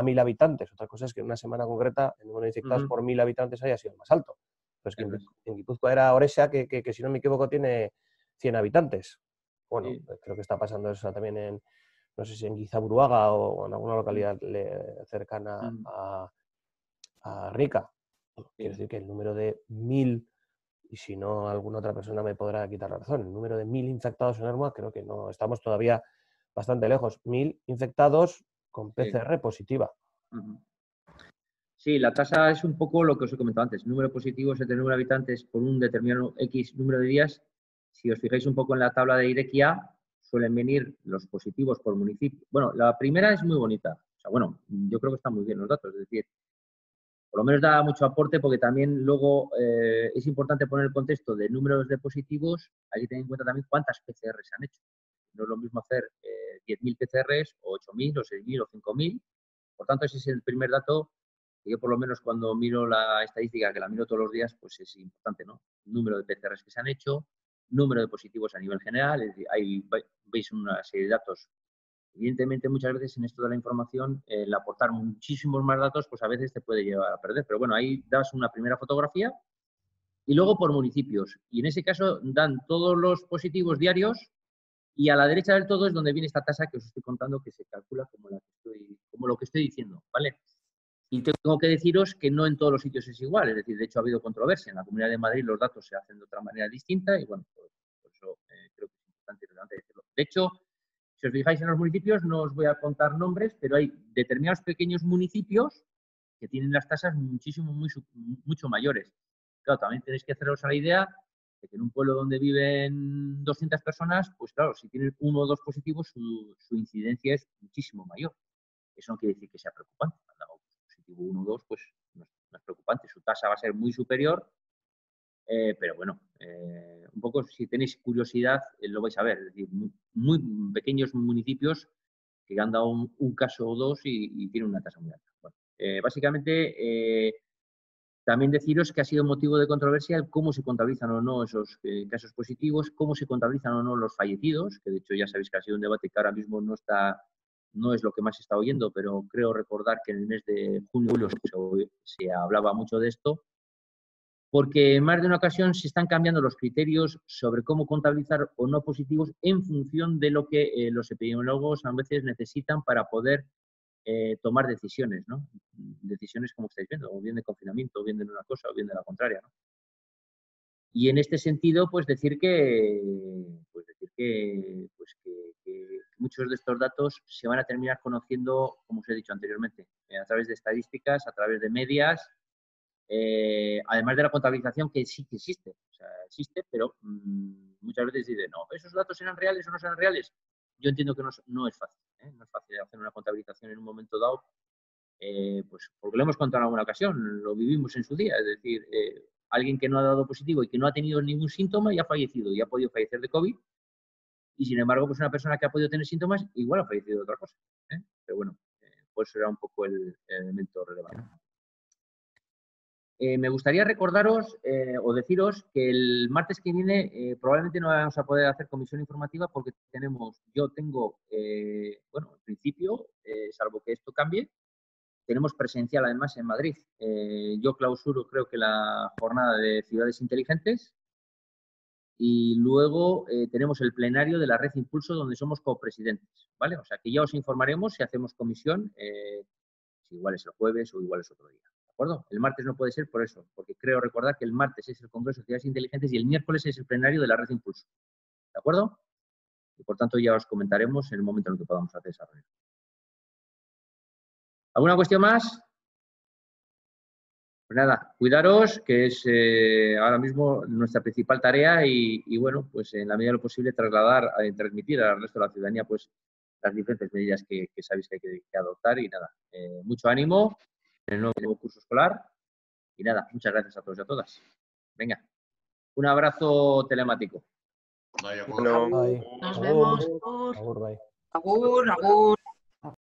1000 habitantes. Otra cosa es que en una semana concreta el número de infectados por 1000 habitantes haya sido más alto. Pues que en Guipúzcoa era Orexa, que si no me equivoco tiene 100 habitantes. Bueno, creo que está pasando eso también no sé si en Guizaburuaga o en alguna localidad cercana a Rica. Quiero decir que el número de 1000, y si no alguna otra persona me podrá quitar la razón, el número de 1000 infectados en Hermoa, creo que no, estamos todavía bastante lejos. 1000 infectados con PCR positiva. Sí, la tasa es un poco lo que os he comentado antes. Número positivo es el número de habitantes por un determinado X número de días. Si os fijáis un poco en la tabla de Irekia, suelen venir los positivos por municipio. Bueno, la primera es muy bonita. O sea, bueno, yo creo que están muy bien los datos. Es decir, por lo menos da mucho aporte porque también luego es importante poner el contexto de números de positivos. Hay que tener en cuenta también cuántas PCR se han hecho. No es lo mismo hacer 10.000 PCRs o 8.000 o 6.000 o 5.000. Por tanto, ese es el primer dato que yo por lo menos cuando miro la estadística, que la miro todos los días, pues es importante, ¿no? Número de PCRs que se han hecho, número de positivos a nivel general. Es decir, ahí veis una serie de datos. Evidentemente, muchas veces en esto de la información, el aportar muchísimos más datos, pues a veces te puede llevar a perder. Pero bueno, ahí das una primera fotografía y luego por municipios. Y en ese caso dan todos los positivos diarios y a la derecha del todo es donde viene esta tasa que os estoy contando que se calcula como lo que estoy diciendo, ¿vale? Y tengo que deciros que no en todos los sitios es igual. Es decir, de hecho ha habido controversia. En la Comunidad de Madrid los datos se hacen de otra manera distinta y bueno, por eso creo que es importante y relevante decirlo. De hecho, si os fijáis en los municipios, no os voy a contar nombres, pero hay determinados pequeños municipios que tienen las tasas mucho mayores. Claro, también tenéis que haceros a la idea de que en un pueblo donde viven 200 personas, pues claro, si tienen 1 o 2 positivos, su incidencia es muchísimo mayor. Eso no quiere decir que sea preocupante. Cuando positivo 1 o 2, pues no es preocupante. Su tasa va a ser muy superior, pero bueno, un poco si tenéis curiosidad lo vais a ver. Es decir, muy pequeños municipios que han dado un caso o dos y tienen una tasa muy alta. Bueno, básicamente, también deciros que ha sido motivo de controversia el cómo se contabilizan o no esos casos positivos, cómo se contabilizan o no los fallecidos, que de hecho ya sabéis que ha sido un debate que ahora mismo no es lo que más se está oyendo, pero creo recordar que en el mes de junio se hablaba mucho de esto, porque en más de una ocasión se están cambiando los criterios sobre cómo contabilizar o no positivos en función de lo que los epidemiólogos a veces necesitan para poder tomar decisiones, ¿no? Decisiones como estáis viendo, o bien de confinamiento, o bien de una cosa, o bien de la contraria, ¿no? Y en este sentido, pues decir que muchos de estos datos se van a terminar conociendo, como os he dicho anteriormente, a través de estadísticas, a través de medias, además de la contabilización que sí que existe. O sea, existe, pero muchas veces dicen, no, ¿esos datos eran reales o no serán reales? Yo entiendo que no es fácil. No es fácil hacer una contabilización en un momento dado, pues porque lo hemos contado en alguna ocasión, lo vivimos en su día. Es decir, alguien que no ha dado positivo y que no ha tenido ningún síntoma y ha fallecido y ha podido fallecer de COVID. Y sin embargo, pues una persona que ha podido tener síntomas igual ha fallecido de otra cosa. Pero bueno, pues era un poco el elemento relevante. Me gustaría recordaros o deciros que el martes que viene probablemente no vamos a poder hacer comisión informativa porque yo tengo, bueno, en principio, salvo que esto cambie, tenemos presencial además en Madrid. Yo clausuro creo que la jornada de ciudades inteligentes y luego tenemos el plenario de la Red Impulso donde somos copresidentes, ¿vale? O sea que ya os informaremos si hacemos comisión, si igual es el jueves o igual es otro día. ¿De acuerdo? El martes no puede ser por eso, porque creo recordar que el martes es el Congreso de Ciudades Inteligentes y el miércoles es el plenario de la Red Impulso. ¿De acuerdo? Y por tanto ya os comentaremos en el momento en el que podamos hacer esa reunión. ¿Alguna cuestión más? Pues nada, cuidaros, que es ahora mismo nuestra principal tarea y bueno, pues en la medida de lo posible transmitir al resto de la ciudadanía pues las diferentes medidas que sabéis que hay que adoptar y nada, mucho ánimo en el nuevo curso escolar y nada, muchas gracias a todos y a todas. Venga, un abrazo telemático. Bye, Bueno, Nos vemos. Agur, bye. Agur, agur.